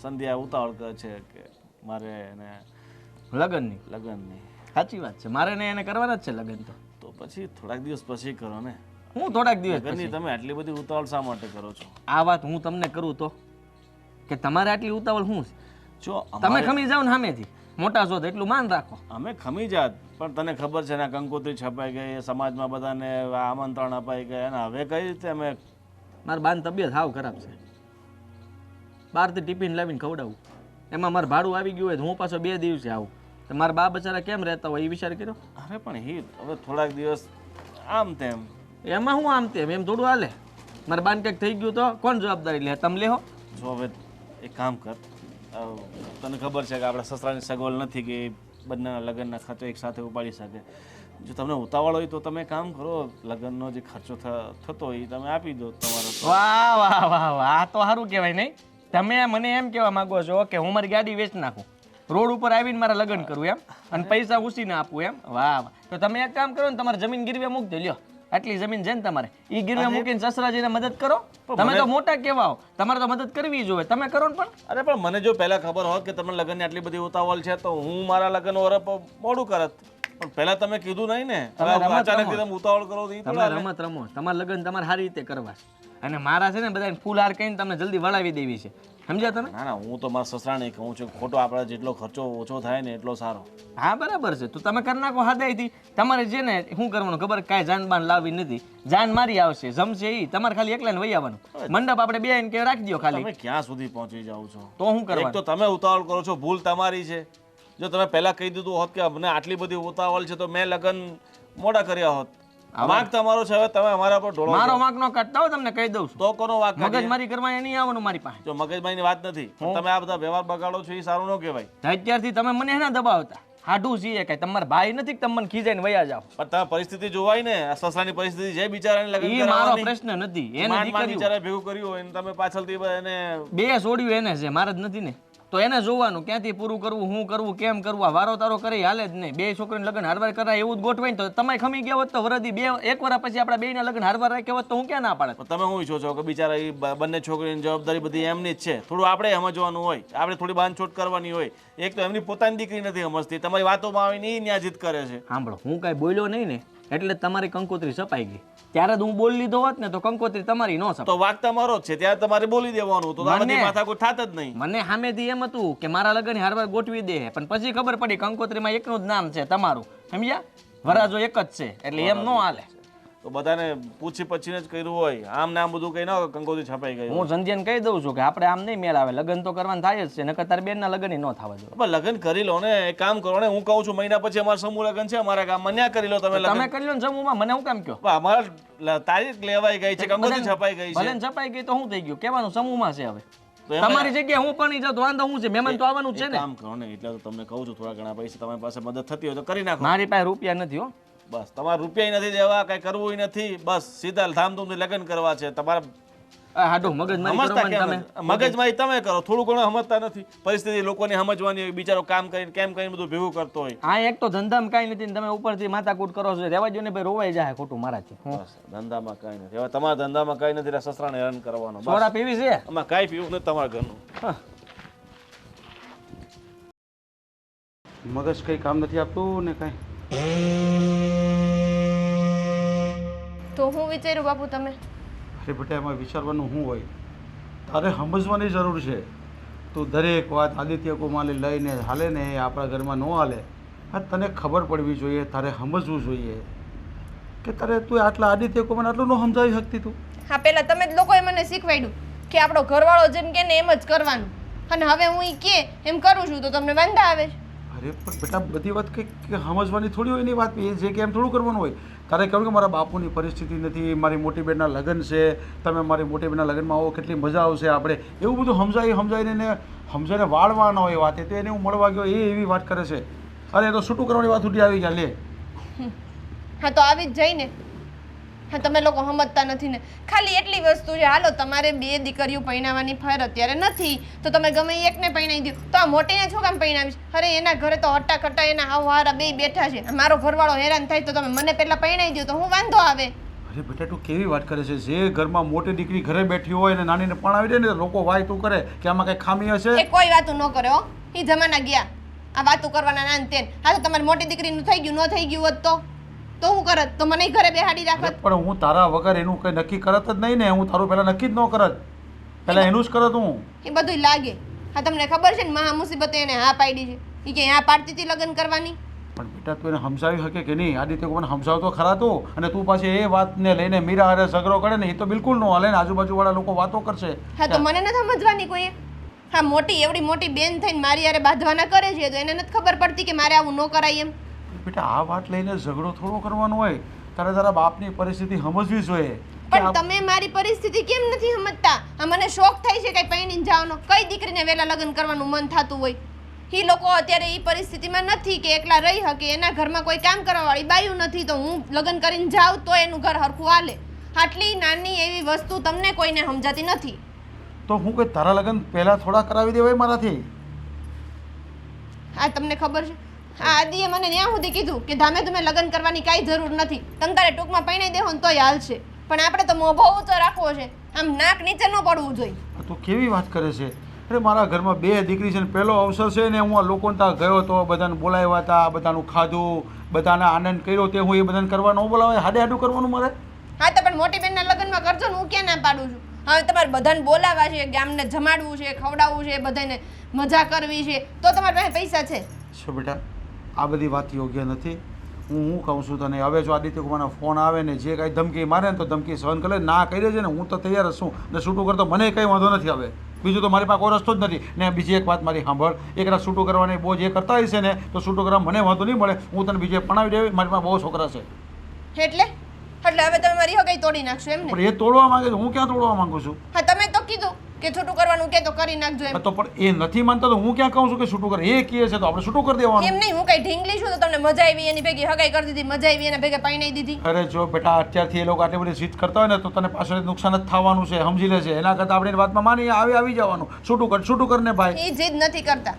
સંધ્યા ઉતાવળ કરે છે કે મારે એને લગ્નની. સાચી વાત છે, મારે ને એને કરવાના જ છે લગ્ન. તો પછી થોડાક દિવસ પછી કરો ને. હું થોડાક દિવસ લગ્નની તમે આટલી બધી ઉતાવળ શા માટે કરો છો? આ વાત હું તમને કરું તો કે તમારે આટલી ઉતાવળ શું છે? જો તમે ખમી જાઓ ને સામેથી, મોટા છો તો એટલું માન રાખો. અમે ખમી જાત, પણ તને ખબર છે ને કંકોત્રી છપાઈ ગઈ, સમાજમાં બધાને આમંત્રણ અપાઈ ગયા, અને હવે કઈ રીતે અમે? મારા બાની તબિયત હાવ ખરાબ છે, બહારથી ટિફિન લાવીને ખવડાવું, એમાં મારે ભાડું આવી ગયું હોય તો હું પાછો 2 દિવસે આવું, તો મારા બા બચારા કેમ રહેતા હોય એ વિચાર કર્યો? અરે પણ હિત હવે થોડાક દિવસ આમ તેમ એમાં હું આમ તેમ એમ થોડું હાલે મારા બાન કંઈક થઈ ગયું તો કોણ જવાબદારી લે તમે લેહો જો હવે એક કામ કર તને ખબર છે કે આપણા સસરાની સગવડ નથી કે બંનેના લગ્નના ખર્ચો એક સાથે ઉપાડી શકે જો તમને ઉતાવળ હોય તો તમે કામ કરો લગ્નનો જે ખર્ચો થતો હોય એ તમે આપી દો તમારો વાહ વાહ વાહ વાહ આ તો સારું કહેવાય નહીં તમે મને એમ કહેવા માંગો છો કે હું મારી ગાડી વેચ નાખું રોડ ઉપર આવીને મારા લગ્ન કરું એમ અને પૈસા ઉછીને આપું એમ વાહ વાહ તો તમે એક કામ કરો ને તમારે જમીન ગીરવે મૂકી દો લ્યો આટલી જમીન છે ને તમારે એ ગીરવે મૂકીને સસરાજીને મદદ કરો તમે તો મોટા કહેવાઓ તમારે તો મદદ કરવી જોઈએ તમે કરો ને પણ અરે પણ મને જો પહેલા ખબર હોત કે તમને લગ્નની આટલી બધી ઉતાવળ છે તો હું મારા લગ્ન વરસ મોડું કરત પણ પહેલા તમે કીધું નહીં ને હવે અચાનક તમે ઉતાવળ કરો તો ઈ તમે રમત રમો તમારા લગ્ન તમારે સારી રીતે કરવા છે અને મારા છે ને બધાને ફૂલ હાર કહીને તમને જલ્દી વળાવી દેવી છે સમજ્યા તમે ના ના હું તો મારા સસરાને કહું છું ખોટો આપણે જેટલો ખર્ચો ઓછો થાય ને એટલો સારો હા બરાબર છે તો તમે કરી નાખો હાદાઈથી તમારે છે ને શું કરવાનું ખબર કાંઈ જાન બાન લાવવી નથી જાન મારી આવશે જમશે એ તમારે ખાલી એકલાને વહી આવવાનું મંડપ આપણે બે કે રાખી દો ખાલી તમે ક્યાં સુધી પહોંચી જાઓ છો તો શું એક કરવાનું તો તમે ઉતાવળ કરો છો ભૂલ તમારી છે જો તમે પહેલા કહી દીધું હોત કે અમને આટલી બધી ઉતાવળ છે તો મેં લગ્ન મોડા કર્યા હોત વાંક તમારો છે હવે તમે અમારા પર ઢોળો મારો વાંક નો કાઢતા હો તમને કહી દઉં છું તો કોનો વાંક મગજ મારી કરવા નહીં આવવાનું મારી પાસે જો મગજમારીની વાત નથી પણ તમે આ બધા વ્યવહાર બગાડો છો એ સારું ન કહેવાય અત્યારથી તમે મને એના દબાવતા હાડું છીએ કે તમારા ભાઈ નથી કે તમે મને ખીજાઈને વયા જાઓ પણ તમે પરિસ્થિતિ જોવાય ને આ સસરાની પરિસ્થિતિ છે બિચારાને લગ્ન એ મારો કરાવવાની પ્રશ્ન નથી એને માંડ માંડ દીકરી બિચારાએ ભેગું કર્યું હોય ને તમે પાછળથી એને બે છોડ્યું એને છે મારે જ નથી ને તો એને જોવાનું ક્યાંથી પૂરું કરવું શું કરવું કેમ કરવું આ વારો તારો કરે હાલે જ નહીં બે છોકરીને લગ્ન હારવાર કરાય એવું જ ગોઠવાય ને તો તમે ખમી ગયા હોત તો વરદી બે એક વાર પછી આપણા બેયના લગ્ન હારવાર રાખ્યા હોત તો હું ક્યાં ના પાડે પણ તમે શું ઈચ્છો છો કે બિચારા એ બંને છોકરીની જવાબદારી બધી એમની જ છે થોડું આપણે સમજવાનું હોય આપણે થોડી બાંધછોડ કરવાની હોય એક તો એમની પોતાની દીકરી નથી સમજતી તમારી વાતોમાં આવીને ન્યા જીત કરે છે સાંભળો હું કાંઈ બોલ્યો નહીં ને એટલે તમારી કંકોત્રી સપાઈ ગઈ ત્યારે જ હું બોલી લીધો હોત ને તો કંકોત્રી તમારી ન સપાય તો વાક તમારો જ છે ત્યારે તમારે બોલી દેવાનું તો આમાંથી માથાકૂટ થાત જ નહીં મને સામેથી એમ હતું કે મારા લગ્ન હારવાર ગોઠવી દે પણ પછી ખબર પડી કંકોત્રીમાં એકનું જ નામ છે તમારું સમજ્યા વરાજો એક જ છે એટલે એમ ન હાલે તો બધાને પૂછી પછીને જ કર્યું હોય આમ ને આમ બધું કઈ ન કંકોત્રી છપાઈ ગઈ હું સંજયને કહી દઉં છું કે આપણે આમ નહીં મેળ આવે લગ્ન તો કરવાનું થાય જ છે નકર તારી બેનના લગ્ન ન થવા જોઈએ પણ લગ્ન કરી લો ને એક કામ કરો ને હું કહું છું મહિના પછી અમારું સમૂહ લગ્ન છે અમારા ગામમાં ન્યા કરી લો તમે લગ્ન તમે કરી લો ને જમવામાં મને હું કામ કહો અમારા તારીખ લેવાઈ ગઈ છે કંકોત્રી છપાઈ ગઈ છે ભલે ને છપાઈ ગઈ તો શું થઈ ગયું કહેવાનું સમૂહમાં છે હવે તો એમાં તમારી જગ્યાએ હું પણ જાઉં તો વાંધો હું છે મહેમાન તો આવવાનું જ છે એક ને કામ કરો ને એટલે તો તમને કહું છું થોડા ઘણા પૈસા તમારી પાસે મદદ થતી હોય તો કરી નાખો મારી પાસે રૂપિયા નથી હો બસ તમારે રૂપિયા નથી દેવા કઈ કરવું નથી બસ સીધા ધામધૂમથી લગ્ન કરવા છે તમારે હાડો મગજ મારી સમજતા કરવાની કેમ તમે નથી? મગજમારી તમે કરો થોડું ઘણું સમજતા નથી પરિસ્થિતિ લોકોને સમજવાની હોય બિચારો કામ કરીને કેમ કરીને બધું ભેગું કરતો હોય આ એક તો ધંધામાં કાંઈ નથી ને તમે ઉપરથી માથાકૂટ કરો છો રહેવા દો ને ભાઈ રોવાઈ જાય ખોટું મારાથી બસ ધંધામાં કઈ નથી હવે તમારા ધંધામાં કઈ નથી એટલે સસરાને હેરાન કરવાનો બસ સોડા પીવી છે આમાં કાંઈ પીવું નથી તમારા ઘરનું મગજ કંઈ કામ નથી આપતું ને કાંઈ તો હું વિચાર્યું બાપુ તમે અરે બેટા એમાં વિચારવાનું શું હોય તારે સમજવાની જરૂર છે તું દરેક વાત આદિત્ય કુમારને લઈને હાલે ને એ આપણા ઘરમાં ન હાલે આ તને ખબર પડવી જોઈએ તારે સમજવું જોઈએ કે તારે તું આટલા આદિત્ય કુમાર આટલું ન સમજાવી શકતી તું હા પહેલા તમે જ લોકોએ મને શીખવાડ્યું કે આપણો ઘરવાળો જેમ કે ને એમ જ કરવાનું અને હવે હું ઈ કે એમ કરું છું તો તમને વાંધા આવે છે અરે પણ બેટા બધી વાત કંઈક સમજવાની થોડી હોય એની વાત એ છે કે એમ થોડું કરવાનું હોય તારે કહ્યું કે મારા બાપુની પરિસ્થિતિ નથી મારી મોટી બહેનના લગ્ન છે તમે મારી મોટી બહેનના લગ્નમાં આવો કેટલી મજા આવશે આપણે એવું બધું સમજાવીને વાળવાનો હોય વાત તો એને હું મળવા ગયો એ એવી વાત કરે છે અરે એ તો છૂટું કરવાની વાત ઉઠી આવી ગયા લે હા તો આવી જ જઈને હા તમે લોકો સમજતા નથી ને ખાલી એટલી વસ્તુ છે હાલો તમારે બે દીકરીઓ પરણાવવાની ફર અત્યારે નથી તો તમે ગમે એકને પરણાવી દો તો આ મોટીને શું કામ પરણાવીશ અરે એના ઘરે તો હટ્ટા કટ્ટા એના હારા બે બેઠા છે મારો ઘરવાળો હેરાન થાય તો તમે મને પહેલા પરણાવી દો તો હું વાંધો આવે અરે બેટા તું કેવી વાત કરે છે જે ઘરમાં મોટી દીકરી ઘરે બેઠી હોય અને નાનીને પરણાવી દે ને લોકો વાય તું કરે કે આમાં કઈ ખામી હશે એ કોઈ વાતું ન કરે હો એ જમાના ગયા આ વાતું કરવાના નાન તેન હા તો તમારી મોટી દીકરીનું થઈ ગયું ન થઈ ગયું હોત તો હું કરત તો મને ઘરે બેહાડી રાખત પણ હું તારા વગર એનું કઈ નક્કી કરત જ નહીં ને હું તારું પહેલા નક્કી જ ન કરત પહેલા એનું જ કરત હું એ બધું લાગે હા તમને ખબર છે ને મહા મુસીબતે એને હા પાડી છે એ કે હા પાડતી હતી લગ્ન કરવાની પણ બેટા તું એને સમજાવી શકે કે નહીં આદિત્ય કુમારને સમજાવતો ખરા તું અને તું પાછી એ વાતને લઈને મીરા હારે ઝઘડો કરે ને એ તો બિલકુલ ન હાલે ને આજુબાજુવાળા લોકો વાતો કરશે હા તો મને નથી સમજવાની કોઈએ હા મોટી એવડી મોટી બેન થઈને મારી યારે બાંધવાના કરે છે તો એને નથી ખબર પડતી કે મારે આવું ન કરાય એમ બેટા આ વાત લઈને ઝઘડો થોડો કરવાનો હોય તારે તારા બાપની પરિસ્થિતિ સમજવી જોઈએ કે પણ તમે મારી પરિસ્થિતિ કેમ નથી સમજતા? આ મને શોખ થાય છે કઈ પૈણીને જવાનો. કઈ દીકરીને વહેલા લગ્ન કરવાનું મન થતું હોય? ઈ લોકો અત્યારે ઈ પરિસ્થિતિમાં નથી કે એકલા રહી શકે. એના ઘરમાં કોઈ કામ કરવાવાળી બાયું નથી, તો હું લગ્ન કરીને જાઉં તો એનું ઘર હરખું હાલે. આટલી નાની એવી વસ્તુ તમને કોઈને સમજાતી નથી. તો હું કોઈ તારા લગ્ન પહેલા થોડા કરાવી દેવાય મારાથી? આ તમને ખબર છે, આ આદિએ મને ત્યાં સુધી કીધું કે ધામે ધૂમે લગ્ન કરવાની કાંઈ જરૂર નથી, તમ તારે ટૂંકમાં પૈણાઈ દેહો ને તોય હાલશે. પણ આપણે તો મોભો ઊંચો રાખવો છે, આમ નાક નીચે ન પડવું જોઈએ. તું કેવી વાત કરે છે? અરે મારા ઘરમાં 2 દીકરી છે ને પહેલો અવસર છે ને હું આ લોકોને ત્યાં ગયો તો, બધાને બોલાવ્યા હતા, બધાનું ખાધું, બધાને આનંદ કર્યો, તે હું એ બધાને કરવા ન બોલાવે? હાડે હાડું કરવાનું મારે? હા તો પણ મોટી બેનના લગ્નમાં કરજો ને, હું ક્યાં ના પાડું છું. હવે તમારે બધાને બોલાવવા છે, ગામને જમાડવું છે, ખવડાવવું છે, બધાને મજા કરવી છે, તો તમારી પાસે પૈસા છે. છો બેટા, આ બધી વાત યોગ્ય નથી. હું કહું છું તને, હવે જો આદિત્ય કુમારનો ફોન આવે ને જે કાંઈ ધમકી મારે ને તો ધમકી સહન કરે, ના કરી દેજે ને હું તો તૈયાર જ છું. ને છૂટું કરતો મને કંઈ વાંધો નથી. હવે બીજું તો મારી પાસે કોઈ રસ્તો જ નથી. ને બીજી એક વાત મારી સાંભળ, એકલા છૂટું કરવાની બહુ જે કરતા હોય છે ને તો છૂટું કરવા મને વાંધો નહીં મળે. હું તને બીજે પણાવી દેવી, મારી પાસે બહુ છોકરા છે. એટલે હવે તમે મારી હગાઈ તોડી નાખશો એમ ને? પણ એ તોડવા માંગે છે, હું ક્યાં તોડવા માંગુ છું? હા તમે તો કીધું કે છૂટું કરવાનું કે તો કરી નાખજો એમ. તો પણ એ નથી માનતા તો હું ક્યાં કહું છું કે છૂટું કરે? એ કહે છે તો આપણે છૂટું કરી દેવાનું. એમ નહીં, હું કઈ ઢીંગલી છું તો તમને મજા આવી એની ભેગી હગાઈ કરી દીધી, મજા આવી એના ભેગે પૈણાઈ દીધી. અરે જો બેટા, અત્યારથી એ લોકો આટલી બધી જીત કરતા હોય ને તો તને પાછળ નુકસાન જ થવાનું છે, સમજી લે છે. એના કરતાં આપણે વાતમાં માની આવી જવાનું. છૂટું કરને ભાઈ. એ જીદ નથી કરતા,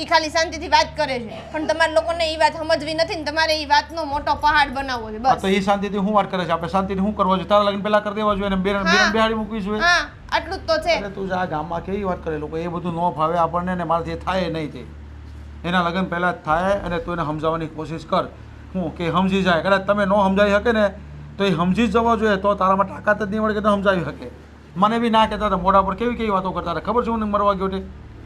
ઈ ખાલી શાંતિથી વાત કરે છે. પણ તમારા લોકોને ઈ વાત સમજવી નથી ને તમારે ઈ વાતનો મોટો પહાડ બનાવવો છે હા બસ. તો એ શાંતિથી હું વાત કરે છે? આપણે શાંતિથી શું કરવા જોઈએ? તારા લગ્ન પહેલા કરી દેવા જોઈએ ને બેરણ બેહાડી મૂકવી જોઈએ. હા આટલું જ તો છે. અરે તું આ ગામમાં કેવી વાત કરે? લોકો એ બધું ન ફાવે આપણને ને મારાથી થાય નહીં. તે એના લગ્ન પહેલાં જ થાય અને તું એને સમજાવવાની કોશિશ કર. હું કે સમજી જાય. કદાચ તમે ન સમજાવી શકે ને તો એ સમજી જ જવા જોઈએ. તો તારામાં તાકાત જ નહીં મળે કે તમે સમજાવી શકે. મને બી ના કહેતા હતા મોઢા પર કેવી વાતો કરતા હતા. ખબર છે હું મરવા ગયો તે?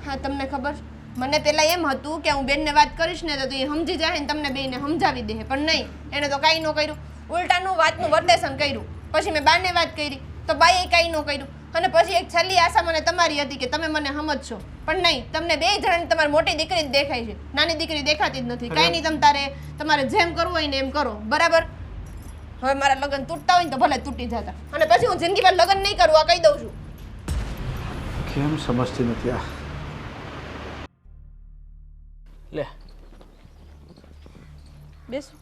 હા તમને ખબર છે, મને પેલા એમ હતું કે હું બેનને વાત કરીશ ને તો એ સમજી જાય ને તમને બેને સમજાવી દે, પણ નહીં, એને તો કાંઈ ન કર્યું. ઉલટાનું વાતનું વર્તેશન કર્યું. પછી મેં બાને વાત કરી તો બાએ કાંઈ ન કર્યું. અને પછી એક છેલ્લી આશા મને તમારી હતી કે તમે મને સમજશો, પણ નહીં, તમને 2 જણાને તમારી મોટી દીકરી જ દેખાય છે, નાની દીકરી દેખાતી જ નથી. કાંઈ નહીં, તમારે જેમ કરવું હોય ને એમ કરો, બરાબર? હવે મારા લગ્ન તૂટતા હોય ને તો ભલે તૂટી જતા, અને પછી હું જિંદગીભર લગ્ન નહીં કરું, આ કહી દઉં છું. કેમ સમજતી નથી આ? લે બેસો.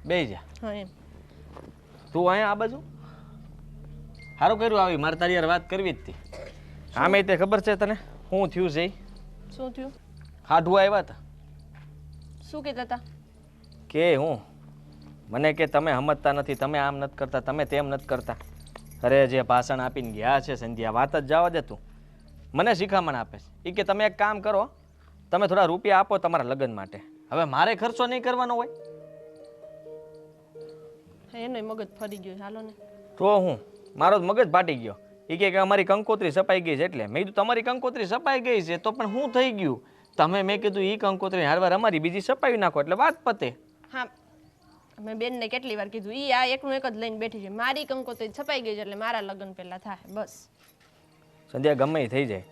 બેહી જા. હા એમ. તું અહીંયા આ બાજુ સારું કર્યું આવી, મારે તારી યાર વાત કરવી જ હતી. આમે તે ખબર છે તને શું થયું છે? શું થયું? હાડું આવ્યા હતા શું કહેતા હતા? કે હું મને કે તમે સમજતા નથી, તમે આમ નથી કરતા, તમે તેમ નથી કરતા. અરે જે ભાષણ આપીને ગયા છે સંધ્યા, વાત જ જવા દે. તું મને શિખામણ આપે છે. એ કે તમે એક કામ કરો, તમે થોડા રૂપિયા આપો તમારા લગ્ન માટે. હવે મારે ખર્ચો નહીં કરવાનો હોય એનો મગજ ફરી ગયો, હાલો ને. તો હું મારો જ મગજ ફાટી ગયો. એ કે અમારી કંકોત્રી સપાઈ ગઈ છે. એટલે મેં કીધું તમારી કંકોત્રી સપાઈ ગઈ છે તો પણ શું થઈ ગયું? તમે મેં કીધું એ કંકોત્રી હારવાર અમારી બીજી સપાવી નાખો એટલે વાત પતે. હા મેં બેનને કેટલી વાર કીધું, ઈ આ એકનું એક જ લઈને બેઠી છે. મારી કંકોત્રી છપાઈ ગઈ છે એટલે મારા લગ્ન પહેલા થાય બસ. સંધ્યા ગમે એ થઈ જાય,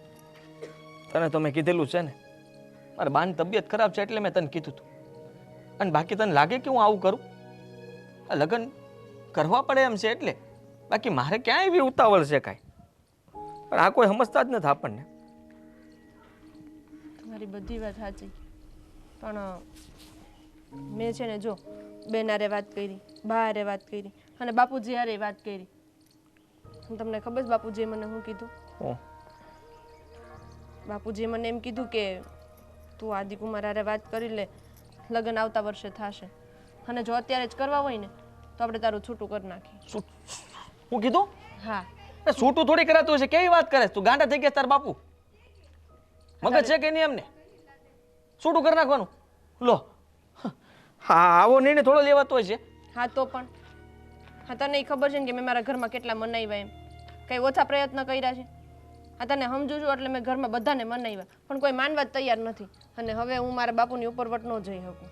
તને તો મેં કીધેલું છે ને, મારે બાની તબિયત ખરાબ છે એટલે મેં તને કીધું હતું. અને બાકી તને લાગે કે હું આવું કરું? આ લગ્ન કરવા પડે એમ છે એટલે, બાકી મારે ક્યાંય એવી ઉતાવળ છે કાંઈ. પણ આ કોઈ સમજતા જ નથી આપણને. તમારી બધી વાત સાચી, પણ મેં છે ને જો બેન હારે વાત કરી, બા હારે વાત કરી અને બાપુજી હારે વાત કરી. તમને ખબર છે બાપુજીએ મને શું કીધું? બાપુજીએ મને એમ કીધું કે તું આદિકુમાર હારે વાત કરી લે, લગ્ન આવતા વર્ષે થશે, અને જો અત્યારે જ કરવા હોય ને તો આપણે તારું છૂટું કરી નાખીએ. હું કીધું? હા. છૂટું થોડી કરાતું હશે, કેવી વાત કરે? તું ગાંડા થઈ ગયા તાર બાપુ? મગજ છે કે નહીં એમને? છૂટું કરી નાખવાનું? લો હા, આવો નિર્ણય થોડો લેવાતો હોય છે. હા તો પણ હા તને ખબર છે ને કે મેં મારા ઘરમાં કેટલા મનાવ્યા, એમ કઈ ઓછા પ્રયત્ન કર્યા છે? હા તને સમજુ છું એટલે મેં ઘરમાં બધાને મનાવ્યા, પણ કોઈ માનવા જ તૈયાર નથી. અને હવે હું મારા બાપુની ઉપરવટ ન જઈ શકું.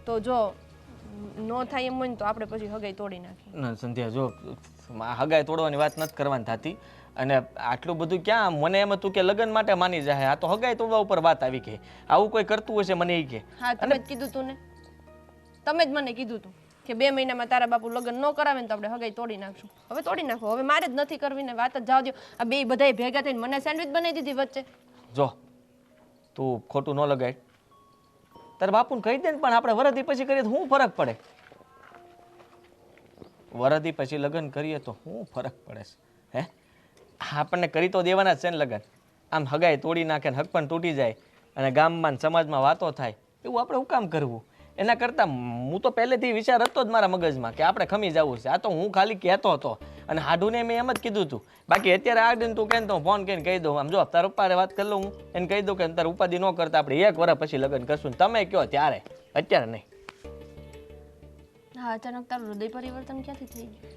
તો જો ન થાય એમ હોય ને તો આપણે પછી હગાઈ તોડી નાખીએ. ના સંધ્યા, જો હગાઈ તોડવાની વાત નથી કરવાની થતી. અને આટલું બધું ક્યાં મને એમ હતું કે લગ્ન માટે માની જાય, આ તો હગાઈ તોડવા ઉપર વાત આવી ગઈ. આવું કોઈ કરતું હશે મને એ કે. હા તમે જ કીધું તું ને, તમે જ મને કીધું તું. કે 2 મહિનામાં તારા બાપુ લગ્ન ન કરાવે ને તો આપણે હગાઈ તોડી નાખશું. હવે તોડી નાખો, હવે મારે જ નથી કરવી ને વાત જ જાવ દો. આ બે બધાય ભેગા થઈને મને સેન્ડવિચ બનાવી દીધી વચ્ચે. જો તું ખોટું ન લગાડ, તારા બાપુને કહી દે ને, પણ આપણે વરદી પછી કરીએ તો શું ફરક પડે? વરદી પછી લગ્ન કરીએ તો શું ફરક પડે છે? હે, આપણને કરી તો દેવાના જ છે ને લગ્ન. આમ હગાઈ તોડી નાખે ને હક પણ તૂટી જાય અને ગામમાં ને સમાજમાં વાતો થાય, એવું આપણે શું કામ કરવું? એના કરતાં હું તો પહેલેથી વિચાર હતો જ મારા મગજમાં કે આપણે ખમી જવું છે. આ તો હું ખાલી કહેતો હતો અને હાડુને મેં એમ જ કીધું હતું. બાકી અત્યારે આગળ તું કહે તો હું ફોન કરીને કહી દઉં, આમ જો તારા પપ્પાને વાત કરી લઉં, હું એને કહી દઉં કે તારે ઉપાધિ ન કરતા આપણે 1 વર્ષ પછી લગ્ન કરશું. તમે કહો ત્યારે, અત્યારે નહીં. હા, અચાનક તારું હૃદય પરિવર્તન ક્યાંથી થઈ ગયું?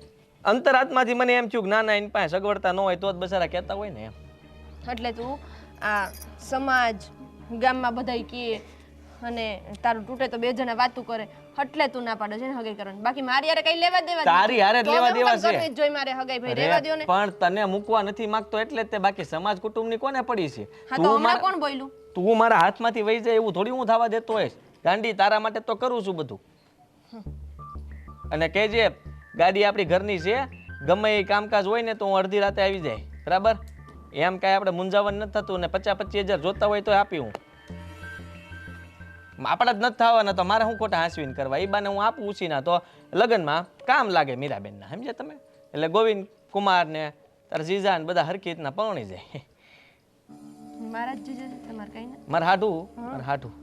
અંતરાત્માથી મને એમ થયું કે ના ના એની પાસે સગવડતા ન હોય તો જ બસારા કહેતા હોય ને એમ. એટલે તું આ સમાજ ગામમાં બધાય કહે અને તારું તૂટે તો 2 જણા વાતું કરે એટલે તું ના પાડે છે ને હગાઈ કરવાની. બાકી મારી હારે કઈ લેવા દેવા તારી હારે જ લેવા દેવા છે. જોઈ મારે હગાઈ ભાઈ રહેવા દ્યો ને. પણ તને મૂકવા નથી માંગતો એટલે જ તે, બાકી સમાજ કુટુંબની કોને પડી છે? હા તો હમણાં કોણ બોલ્યું? તું મારા હાથમાંથી વહી જાય એવું થોડી હું થવા દેતો હોઈશ. ગાંડી તારા માટે તો કરું છું બધું. અને કહેજે ગાડી આપણી ઘરની છે, ગમે એ કામકાજ હોય ને તો હું અડધી રાતે આવી જાય, બરાબર? એમ કાંઈ આપણે મૂંઝાવન નથી થતું ને 50-25 હજાર જોતા હોય તો આપી હું. આપણા જ નથી થવાના તો મારે હું ખોટા હાંસવીને કરવા? એ બાને હું આપું ઉછીના તો લગ્નમાં કામ લાગે મીરાબેનના, સમજ્યા તમે? એટલે ગોવિંદ કુમાર ને તારા જીજા ને બધા હરખી રીતના પરણી જાય. મારા જ જીજા તમારે કઈ ને મારા હાટું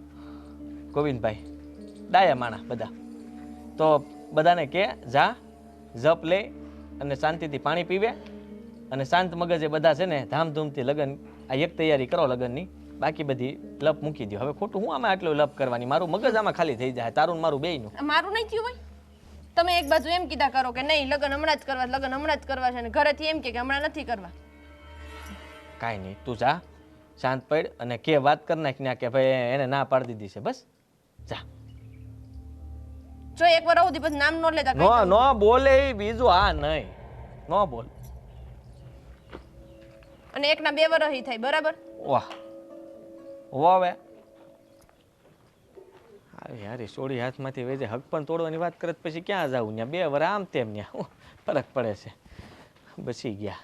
ગોવિંદભાઈ ડાયા માણા બધા. તો બધાને કે જા જપ લે અને શાંતિથી પાણી પીવે અને શાંત મગજે બધા છે ને ધામધૂમથી લગ્ન આ એક તૈયારી કરો લગ્નની. બાકી બધી લપ મૂકી દો. હવે ખોટું હું આમાં આટલું લપ કરવાની? મારું મગજ આમાં ખાલી થઈ જાય, તારું ને મારું બેયનું. મારું નહીં થયું ભાઈ. તમે એક બાજુ એમ કીધા કરો કે નહીં લગ્ન હમણાં જ કરવા, લગ્ન હમણાં જ કરવા છે અને ઘરેથી એમ કે હમણાં નથી કરવા. કાંઈ નહીં, તું જા શાંત પડ અને કે વાત કરી નાખ ને કે ભાઈ એને ના પાડી દીધી છે, બસ જા. જો એક વાર આવું પછી નામ ન લેતા. નો બોલે ઈ બીજું. હા નહીં નો બોલ. અને એકના 2 વર્ષ થાય, બરાબર? વાહ હવે યાર સોડી હાથમાંથી વેજે હક પણ તોડવાની વાત કરે પછી ક્યાં જાવું? ત્યાં 2 વર્ષ આમ તેમ ત્યાં ફરક પડે છે. બચી ગયા.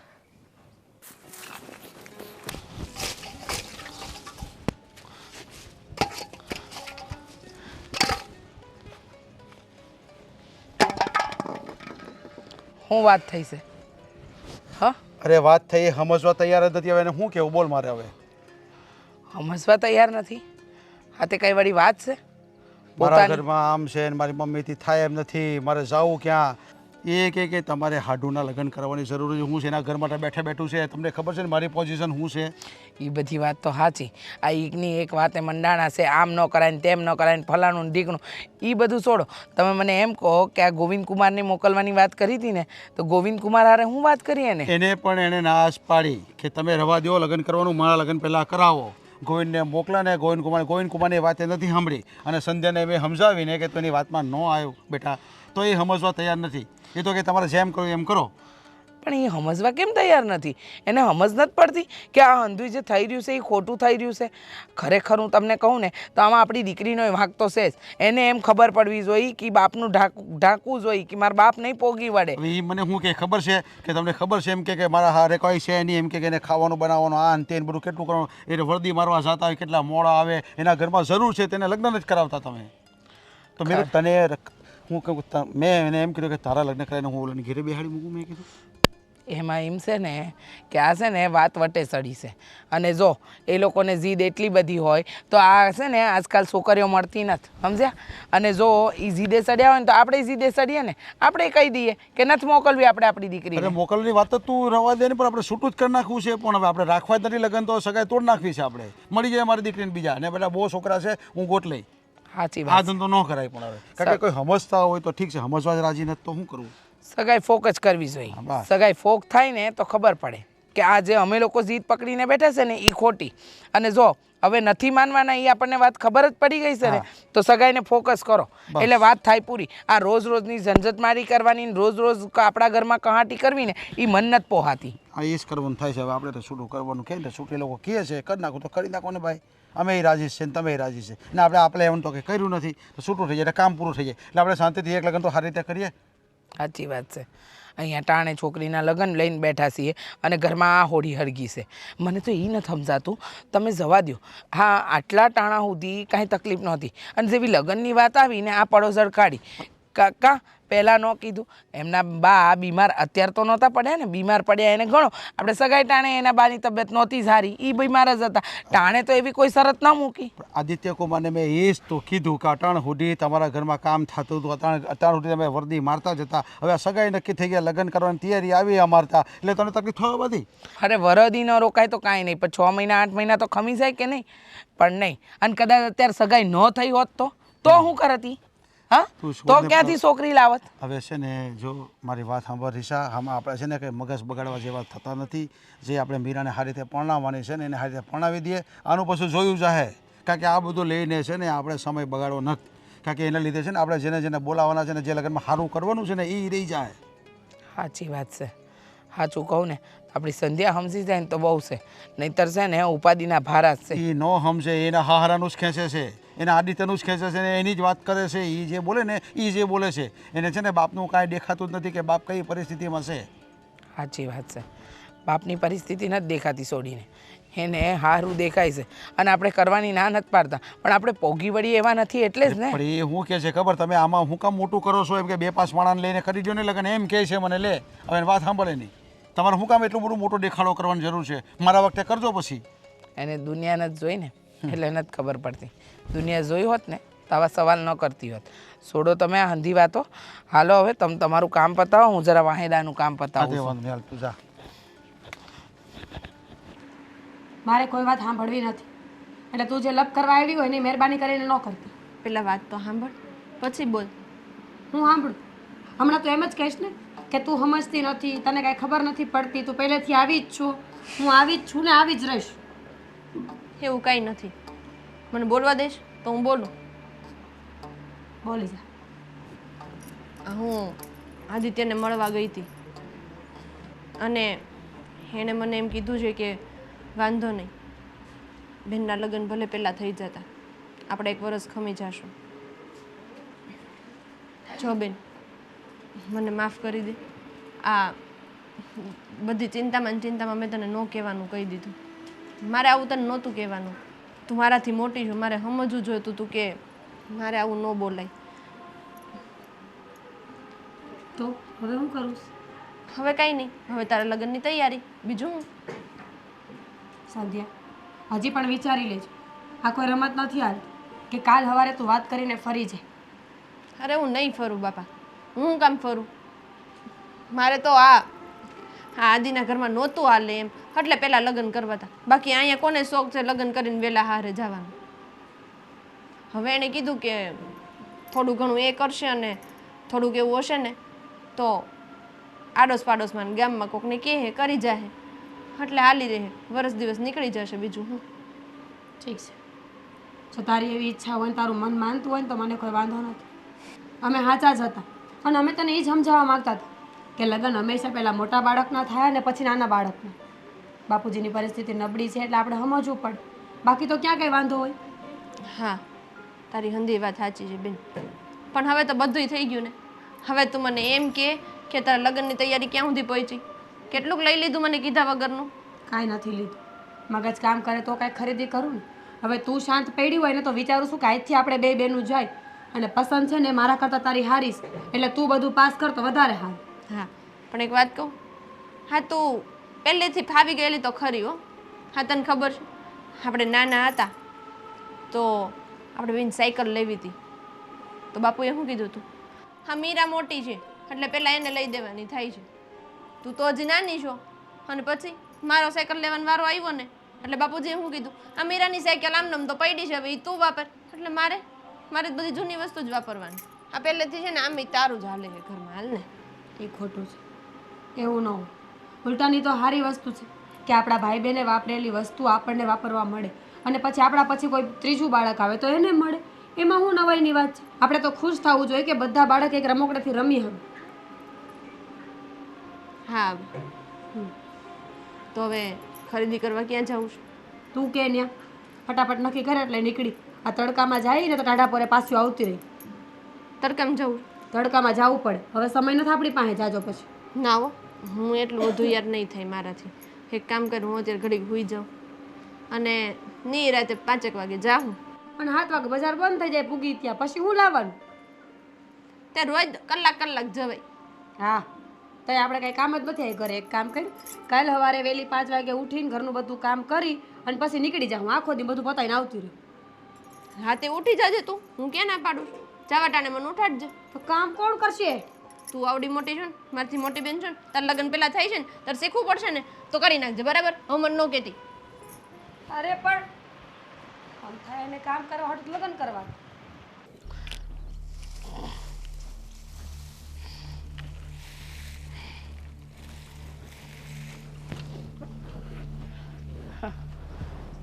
શું વાત થઈ છે? હા, અરે વાત થઈ, સમજવા તૈયાર જ નથી. હવે એને શું કેવું બોલ મારે? હવે સમજવા તૈયાર નથી? હા તે કઈ વાળી વાત છે? મારા ઘરમાં આમ છે ને મારી મમ્મીથી થાય એમ નથી, મારે જાવું ક્યાં? એ કે તમારે હાડુના લગ્ન કરવાની જરૂર છે. હું છે એના ઘર માટે બેઠું છે. તમને ખબર છે ને મારી પોઝિશન શું છે? એ બધી વાત તો સાચી. આ એકની એક વાતે મંડાણા છે, આમ ન કરાય ને તેમ ન કરાય ને ફલાણું ને ઢીકણું. એ બધું છોડો. તમે મને એમ કહો કે આ ગોવિંદ કુમારને મોકલવાની વાત કરી હતી ને, તો ગોવિંદ કુમાર હારે હું વાત કરી એને પણ એને નાશ પાડી કે તમે રવા દો લગ્ન કરવાનું, મારા લગ્ન પહેલાં કરાવો. ગોવિંદને મોકલા ને ગોવિંદ કુમારની વાતે નથી સાંભળી અને સંધ્યાને મેં સમજાવીને કે તું એની વાતમાં ન આવ્યો બેટા, તો એ સમજવા તૈયાર નથી. એ તો કે તમારે જેમ કરો એમ કરો. પણ એ સમજવા કેમ તૈયાર નથી? એને સમજ નથી પડતી કે આ અંધું જે થઈ રહ્યું છે એ ખોટું થઈ રહ્યું છે. ખરેખર હું તમને કહું ને તો આમાં આપણી દીકરીનો વાંક તો છે જ. એને એમ ખબર પડવી જોઈએ કે બાપનું ઢાંકવું જોઈએ કે મારા બાપ નહીં પોગી વળે. એ મને શું કે ખબર છે કે તમને ખબર છે એમ કે મારા હારે કોઈ છે નહીં, એમ કે એને ખાવાનું બનાવવાનું આ તે બધું કેટલું કરવાનું, એને વર્દી મારવા જતા હોય, કેટલા મોડા આવે, એના ઘરમાં જરૂર છે તેને લગ્ન જ કરાવતા તમે. તો મેં તને હું કહું, મેં એને એમ કીધું કે તારા લગ્ન કરાવીને હું ઓલાની ઘેરે બેહાડી મૂકું. મેં કીધું એમાં એમ છે ને કે આ છે ને વાત વટે સડી છે. અને જો એ લોકોને જીદ એટલી બધી હોય તો આ છે ને આજકાલ છોકરીઓ મળતી નથી, સમજ્યા? અને જો એ જીદે સડ્યા હોય ને તો આપણે જીદે સડીએ ને, આપણે કહી દઈએ કે નથી મોકલવી આપણે આપણી દીકરી. અરે મોકલવાની વાત તો તું રવા દે ને, પણ આપણે છૂટું જ કરી નાખવું છે. પણ હવે આપણે રાખવા જ નથી લગ્ન, તો સગાઈ તોડ નાખવી છે. આપણે મળી જાય મારી દીકરીને બીજા, અને બધા બહુ છોકરા છે, હું ગોટ લઈ. સાચી આ વાત. ધંધો ન કરાય. પણ હવે કારણ કે કોઈ સમજતા હોય તો ઠીક છે, સમજવા જ રાજી નથી તો શું કરવું? સગાઈ ફોક જ કરવી જોઈએ. બસ. સગાઈ ફોક થાય ને તો ખબર પડે કે આ જે અમે લોકો જીદ પકડીને બેઠા છે ને એ ખોટી. અને જો હવે નથી માનવાના એ આપણને વાત ખબર જ પડી ગઈ છે ને, તો સગાઈને ફોકસ કરો એટલે વાત થાય પૂરી. આ રોજ રોજની ઝંઝટમારી કરવાની, રોજ રોજ આપણા ઘરમાં કહાટી કરવી ને એ મન નથી પોહાતી. આ એ જ કરવાનું થાય છે. હવે આપણે તો છૂટું કરવાનું કહે ને, છૂટી લોકો કહે છે કરી નાખું તો કરી નાખો ને ભાઈ. અમે રાજી છે ને તમે રાજી છે ને આપણે એમ તો કે કર્યું નથી તો છૂટું થઈ જાય એટલે કામ પૂરું થઈ જાય એટલે આપણે શાંતિથી એક લગ્ન તો સારી રીતે કરીએ. સાચી વાત છે. અહીંયા ટાણે છોકરીના લગ્ન લઈને બેઠા છીએ અને ઘરમાં આ હોળી હળગી છે. મને તો એ નથી સમજાતું, તમે જવા દો. હા, આટલા ટાણા સુધી કાંઈ તકલીફ નહોતી અને જેવી લગ્નની વાત આવીને આ પડોસર કાઢી. કાકા પહેલાં ન કીધું, એમના બા બીમાર અત્યારે તો નહોતા પડ્યા ને, બીમાર પડ્યા એને ઘણો. આપણે સગાઈ ટાણે એના બાની તબિયત નહોતી સારી, એ બીમાર જ હતા. ટાણે તો એવી કોઈ શરત ન મૂકી. આદિત્ય કુમારને મેં એ જ તો કીધું કે અટાણ સુધી તમારા ઘરમાં કામ થતું હતું, અટાણ સુધી તમે વર્દી મારતા જ હતા. હવે આ સગાઈ નક્કી થઈ ગયા, લગ્ન કરવાની તૈયારી આવી અમારતા, એટલે તને તકલીફ થવા બધી. અરે વરદી ન રોકાય તો કાંઈ નહીં, પણ 6 મહિના 8 મહિના તો ખમી જાય કે નહીં? પણ નહીં. અને કદાચ અત્યારે સગાઈ ન થઈ હોત તો શું કરતી? હા, તો ક્યાંથી છોકરી લાવત? હવે છે ને, જો મારી વાત સાંભળ રીશા, આમાં આપણે છે ને કે મગજ બગાડવા જેવા થતા નથી. જે આપણે મીરાને સારી રીતે પરણાવવાની છે ને એને સારી રીતે પરણાવી દઈએ. આનું પછી જોયું જાહે, કારણ કે આ બધું લઈને છે ને આપણે સમય બગાડવો નથી. કારણ કે એના લીધે છે ને આપણે જેને જેને બોલાવવાના છે ને જે લગ્નમાં સારું કરવાનું છે ને એ રહી જાય. સાચી વાત છે. સાચું કહું ને, આપણી સંધ્યા સમજી જાય ને તો બહુ છે, નહીંતર છે ને ઉપાધિના ભારા જ છે. એ ન સમજે, એના હારાનું જ ખેંચે છે, એના આદિત્યનું જ ખેંચે છે ને એની જ વાત કરે છે. એ જે બોલે ને એ જે બોલે છે, એને છે ને બાપનું કાંઈ દેખાતું જ નથી કે બાપ કઈ પરિસ્થિતિમાં છે. સાચી વાત છે. બાપની પરિસ્થિતિ નથી દેખાતી છોડીને, એને સારું દેખાય છે અને આપણે કરવાની ના નથી પાડતા, પણ આપણે પોગી વળી એવા નથી એટલે જ ને. પણ એ શું કહે છે ખબર, તમે આમાં હું કામ મોટું કરો છો એમ કે 2-5 માણસને લઈને કરી દો ને લગ્ન, એમ કહે છે મને. લે હવે વાત સાંભળે નહીં, તમારે શું કામ એટલું બધું મોટો દેખાડો કરવાની જરૂર છે? મારા વખતે કરજો પછી. એને દુનિયા નથી જોઈ ને એટલે નથી ખબર પડતી. દુનિયા જોઈ હોત ને તો આવા સવાલ ન કરતી હોત. છોડો તમે આ હંધી વાતો. હાલો હવે તમે તમારું કામ પતાવો, હું જરા વાહેદાનું કામ પતાવું છું. તું જા. મારે કોઈ વાત સાંભળવી નથી, એટલે તું જે લપ કરવા આવી હોય એની મહેરબાની કરીને ન કરતી. પેલા વાત તો સાંભળ, પછી બોલ. હું સાંભળું. હમણાં તો એમ જ કહીશ ને કે તું સમજતી નથી, તને કાંઈ ખબર નથી પડતી, તું પહેલેથી આવી જ છું. હું આવી જ છું ને આવી જ રહીશ. એવું કાંઈ નથી. મને બોલવા દઈશ તો હું બોલું. બોલી જા. હું આદિત્યને મળવા ગઈ હતી અને એણે મને એમ કીધું છે કે વાંધો નહીં, બેનના લગ્ન ભલે પહેલાં થઈ જતા, આપણે 1 વર્ષ ખમી જશું. જો બેન, મને માફ કરી દે. આ બધી ચિંતામાં મેં તને ન કહેવાનું કહી દીધું. મારે આવું તને નહોતું કહેવાનું. તું મારાથી મોટી છો, મારે સમજવું જોઈતું હતું કે મારે આવું ન બોલાય. તો હવે હું કરું? હવે કાંઈ નહીં, હવે તારા લગ્નની તૈયારી, બીજું હું. સંધ્યા, હજી પણ વિચારી લેજો, આ કોઈ રમત નથી હાલતી કે કાલ સવારે તું વાત કરીને ફરી જાય. અરે હું નહીં ફરું બાપા, હું કામ ફરું? મારે તો આ આદિના ઘરમાં નહોતું હાલે એમ, એટલે પહેલાં લગ્ન કરવા હતા. બાકી અહીંયા કોને શોખ છે લગ્ન કરીને વહેલા હારે જવાનું? હવે એણે કીધું કે થોડું ઘણું એ કરશે અને થોડુંક એવું હશે ને તો આડોશ પાડોશમાં ગામમાં કોકને કહે કરી જાય, એટલે હાલી રહે, વરસ દિવસ નીકળી જશે. બીજું હું. ઠીક છે, જો તારી એવી ઈચ્છા હોય ને તારું મન માનતું હોય ને તો મને કોઈ વાંધો નથી. અમે સાચા જ હતા અને અમે તને એ જ સમજાવવા માગતા હતા કે લગ્ન હંમેશા પહેલાં મોટા બાળકના થાય અને પછી નાના બાળકના. બાપુજીની પરિસ્થિતિ નબળી છે એટલે આપણે સમજવું પડે, બાકી તો ક્યાં કંઈ વાંધો હોય. હા, તારી હંધી વાત સાચી છે બેન, પણ હવે તો બધુંય થઈ ગયું ને. હવે તું મને એમ કે તારા લગ્નની તૈયારી ક્યાં સુધી પહોંચી? કેટલુંક લઈ લીધું મને કીધા વગરનું? કાંઈ નથી લીધું. મગજ કામ કરે તો કાંઈ ખરીદી કરું ને. હવે તું શાંત પડી હોય ને તો વિચારું છું કે આજથી આપણે 2 બહેનું જાય અને પસંદ છે ને મારા કરતાં તારી હારી છે, એટલે તું બધું પાસ કર તો વધારે સારું. હા, પણ એક વાત કહું. હા, તું પહેલેથી ફાવી ગયેલી તો ખરી હો. હા, તને ખબર છે આપણે નાના હતા તો આપણે બેન સાયકલ લેવી હતી, તો બાપુએ શું કીધું હતું? હા, મીરા મોટી છે એટલે પહેલાં એને લઈ દેવાની થાય છે. તું તો હજી નાની છો અને પછી મારો સાયકલ લેવાનો વારો આવ્યો ને એટલે બાપુજીએ શું કીધું? આ મીરાની સાયકલ આમ તો પડી છે, હવે એ તું વાપર. એટલે મારે બધી જૂની વસ્તુ જ વાપરવાની. આ પહેલેથી છે ને આમ તારું જ હાલે છે ઘરમાં. હાલ ને. એ ખોટું છે, એવું ન હોય. ઉલટાની તો સારી વસ્તુ છે કે આપણા ભાઈ બહેને વાપરેલી વસ્તુ આપણને વાપરવા મળે અને પછી આપણા પછી કોઈ ત્રીજું બાળક આવે તો એને મળે. એમાં શું નવાઈની વાત છે? આપણે તો ખુશ થવું જોઈએ કે બધા બાળક એક રમકડાથી રમી હવે. હા, તો હવે ખરીદી કરવા ક્યાં જવું છે? તું કે ન્યા ફટાફટ નક્કી કરે એટલે નીકળી. આ તડકામાં જાય ને તો ટાઢા પોરે પાછું આવતી રહી. તડકામાં જવું તડકામાં જવું પડે. હવે સમય નથી આપણી પાસે જાજો પછી. ના હો, હું એટલું બધું યાર નહીં થાય મારાથી. એક કામ કરું, હું અત્યારે ઘડીક સૂઈ જાઉં અને ની રાતે 5 વાગે જાઉં. અને 7 વાગે બજાર બંધ થઈ જાય પૂગી ત્યાં પછી હું લાવવાનું? ત્યાં રોજ કલાક જવાય. હા તો આપણે કાંઈ કામ જ નથી આવી ઘરે. એક કામ કરી, કાલે સવારે વહેલી 5 વાગે ઉઠીને ઘરનું બધું કામ કરી અને પછી નીકળી જાઉં. આખો દી બધું પતાવીને આવતી રહી. રાતે ઉઠી જાજે તું, હું ક્યાં ના પાડું. જવા ટાણે મને ઉઠાડજે. તો કામ કોણ કરશે? તું આવડી મોટી છો ને, મારથી મોટી બેન છો ને, તાર લગ્ન પેલા થાય છે ને, તારે શીખવું પડશે ને તો કરી નાખજે, બરાબર? હું મને ન કહેતી. અરે પણ કામ થાય એને કામ કરવા હાટું લગ્ન કરવા.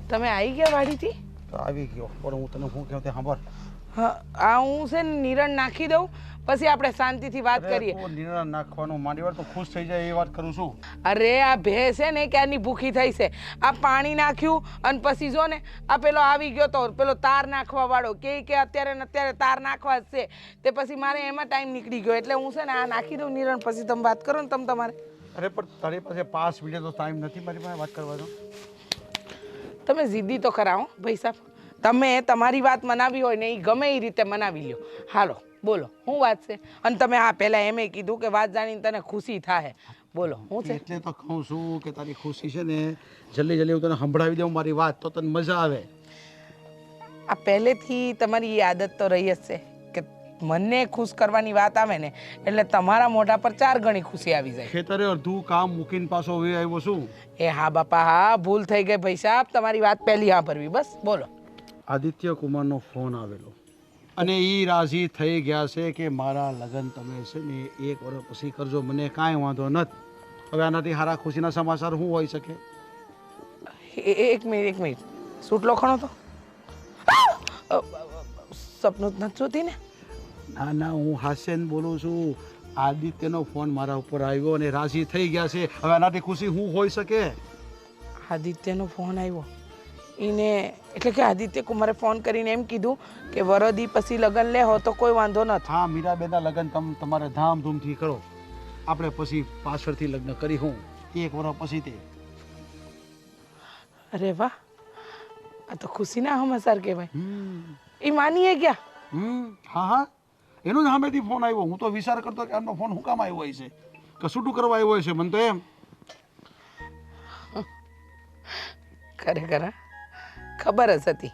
તમે આવી ગયા વાડીથી? તો આવી ગયો પણ હું તને શું કહું તે સાંભળ. હા, આ હું છે ને નિરણ નાખી દઉં પછી આપણે શાંતિથી વાત કરીએ. તું નિર્ણય નાખવાનું માંડી વાર તો ખુશ થઈ જાય એ વાત કરું છું. અરે આ ભેંસ છે ને ક્યારની ભૂખી થઈ છે. આ પાણી નાખ્યું અને પછી જો ને આ પેલો આવી ગયો તો પેલો તાર નાખવા વાળો કે અત્યારે ને અત્યારે તાર નાખવા જ છે. તે પછી મારે એમાં ટાઈમ નીકળી ગયો એટલે હું છે ને આ નાખી દઉં નિરણ, પછી તમે વાત કરો ને તમારે. અરે પણ તારી પાસે 5 મિનિટ તો ટાઈમ નથી મારી પાસે વાત કરવાનો. તમે જીદ્દી તો ખરા હો ભાઈ સાહેબ. તમે તમારી વાત મનાવી હોય ને એ ગમે એ રીતે મનાવી લ્યો. હાલો બોલો શું વાત છે? અને તમે હા પહેલાં એમ કીધું કે વાત જાણીને તને ખુશી થાય. બોલો શું છે? એટલે તો કહું છું કે તારી ખુશી છે ને જલ્દી હું તને સંભળાવી દઉં મારી વાત તો તને મજા આવે. આ પહેલેથી તમારી એ આદત તો રહી જ છે કે મને ખુશ કરવાની વાત આવે ને એટલે તમારા મોઢા પર 4 ગણી ખુશી આવી જાય. ખેતરે અડધું કામ મૂકીને પાછો હવે આવ્યો છું. એ હા બાપા હા, ભૂલ થઈ ગઈ ભાઈ સાહેબ. તમારી વાત પહેલી હા ભરવી. બસ બોલો. આદિત્ય કુમારનો ફોન આવેલો અને એ રાજી થઈ ગયા છે કે મારા લગ્ન તમે છે ને 1 વર્ષ પછી કરજો, મને કાંઈ વાંધો નથી. હવે આનાથી સારા ખુશીના સમાચાર શું હોઈ શકે? એક મિનિટ સૂટલો ખણો તો સપનું જ નથી જોતી ને? ના હું હાસ્યન બોલું છું. આદિત્યનો ફોન મારા ઉપર આવ્યો અને રાજી થઈ ગયા છે. હવે આનાથી ખુશી શું હોઈ શકે? આદિત્યનો ફોન આવ્યો એને એટલે કે આદિત્ય કુમારે ફોન કરીને એમ કીધું કે વરદી પછી લગ્ન લેહો તો કોઈ વાંધો નથી. હા, મીરાબેનના લગ્ન તમારે ધામધૂમથી કરો. આપણે પછી પાછળથી લગ્ન કરી હું 1 વર્ષ પછી તે. અરે વાહ, આ તો ખુશીના સમાચાર કહેવાય. એ માનીએ ગયા? હા એનો જ સામેથી ફોન આવ્યો. હું તો વિચાર કરતો કે આનો ફોન શું કામ આવ્યો હોય છે, કશું કરવા આવ્યો હોય છે મને તો એમ. ખરેખર ખબર જ હતી.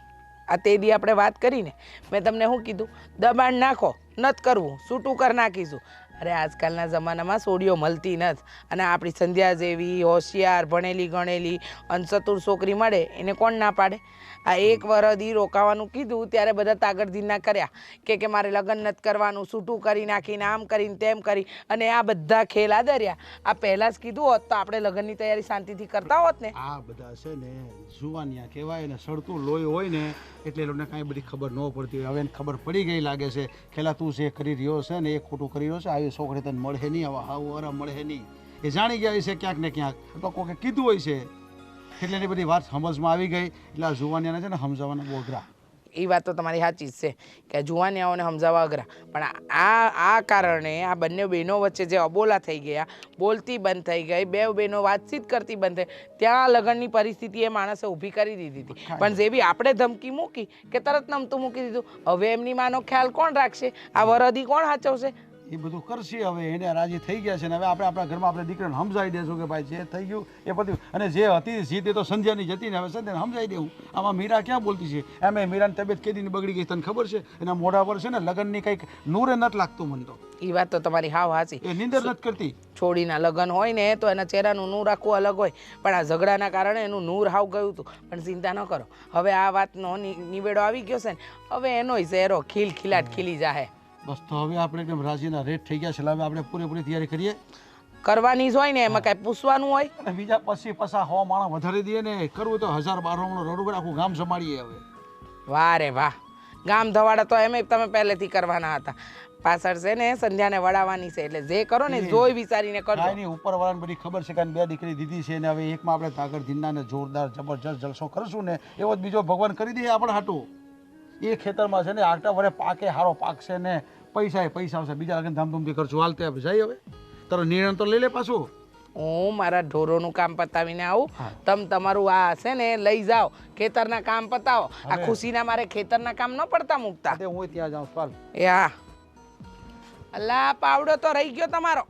આ તે દી આપણે વાત કરીને મેં તમને શું કીધું? દબાણ નાખો, નથી કરવું, છૂટું કરી નાખીશું. અરે આજકાલના જમાનામાં સોડીઓ મળતી નથી અને આપણી સંધ્યા જેવી હોશિયાર ભણેલી ગણેલી અને ચતુર છોકરી મળે એને કોણ ના પાડે? આ 1 વર્ષ રોકાવાનું કીધું ત્યારે બધા તાગડધીના કર્યા કે મારે લગ્ન નથી કરવાનું, છૂટું કરી નાખીને આમ કરીને તેમ કરી અને આ બધા ખેલ આદર્યા. આ પહેલાં જ કીધું હોત તો આપણે લગ્નની તૈયારી શાંતિથી કરતા હોત ને. આ બધા છે ને જુવાનિયા કહેવાય ને, સડતું લોહી હોય ને એટલે એ લોકોને કાંઈ બધી ખબર ન પડતી હોય. હવે એને ખબર પડી ગઈ લાગે છે. ખેલા તું જે કરી રહ્યો છે ને એ ખોટું કરી રહ્યો છે. આવી છોકરી તને મળે નહીં, આવા હાવ વારા મળે નહીં. એ જાણી ગયા છે ક્યાંક ને ક્યાંક, તો કોકે કીધું હોય છે એટલે એની બધી વાત સમજમાં આવી ગઈ. એટલે આ જુવાનિયાને છે ને સમજાવવાના બહુ અઘરા. એ વાત તો તમારી સાચી જ છે કે જુવાનિયાઓને સમજાવવા અઘરા. પણ આ કારણે આ બંને બહેનો વચ્ચે જે અબોલા થઈ ગયા, બોલતી બંધ થઈ ગઈ, 2 બહેનો વાતચીત કરતી બંધ થઈ, ત્યાં લગ્નની પરિસ્થિતિ એ માણસે ઊભી કરી દીધી હતી. પણ જે બી આપણે ધમકી મૂકી કે તરત નમતું મૂકી દીધું. હવે એમની માનો ખ્યાલ કોણ રાખશે? આ વરદી કોણ સાચવશે? એ બધું કરશે. હવે એને રાજી થઈ ગયા છે ને હવે આપણે આપણા ઘરમાં આપણે દીકરાને સમજાવી દેશું કે ભાઈ જે થઈ ગયું એ પત્યું. અને જે હતી જીત એ તો સંધ્યાની જ હતી ને હવે સંધ્યાને સમજાવી દેવું. આમાં મીરા ક્યાં બોલતી છે? એમ મીરાની તબિયત કેદીની બગડી ગઈ તને ખબર છે? એના મોઢા પર છે ને લગ્નની કંઈક નૂરે નથી લાગતું મને તો. એ વાત તો તમારી હાવ સાચી. એ નીંદર નથી કરતી. છોડીના લગ્ન હોય ને તો એના ચહેરાનું નૂર આખું અલગ હોય, પણ આ ઝઘડાના કારણે એનું નૂર હાવ ગયું હતું. પણ ચિંતા ન કરો, હવે આ વાતનો નિવેડો આવી ગયો છે ને, હવે એનોય ચહેરો ખીલખીલાટ ખીલી જાહે. બસ તો હવે આપણે એકદમ રાજીના રેટ થઈ ગયા છે. હવે આપણે પૂરેપૂરી તૈયારી કરીએ. કરવાની જ હોય ને, એમાં કાંઈ પૂછવાનું હોય? અને બીજા પછી 100 માણસ વધારી દઈએ ને, કરવું તો 1000-1200 રોડ ઉપર આખું ગામ સંભાળીએ. હવે વાહ રે વાહ, ગામ ધવાડા તો એમ તમે પહેલેથી કરવાના હતા. પાછળ છે ને સંધ્યાને વડાવવાની છે એટલે જે કરો ને જોઈ વિચારીને કરજો. કાંઈ નહીં, ઉપરવાળાને બધી ખબર છે કે આને 2 દીકરી દીધી છે ને હવે એકમાં આપણે તાગર ધીંડાને જોરદાર જબરજસ્ત જલસો કરશું ને એવો જ બીજો ભગવાન કરી દે આપણે હાટું. એ ખેતરમાં છે ને આગતા વરે પાકે સારો પાકશે ને પૈસા આવશે. બીજા લગન ધામધૂમથી કરશું. હાલ તે આપણે જઈએ હવે. તારો નિર્ણય તો લઈ લે પાછું. હું મારા ઢોરોનું કામ પતાવીને આવું, તમે તમારું આ હશે ને લઈ જાઓ, ખેતરના કામ પતાવો. આ ખુશીના મારે ખેતરના કામ ન પડતા મૂકતા. હું ત્યાં જાઉં ચાલ. એ હા, અલ્લા પાવડો તો રહી ગયો તમારો.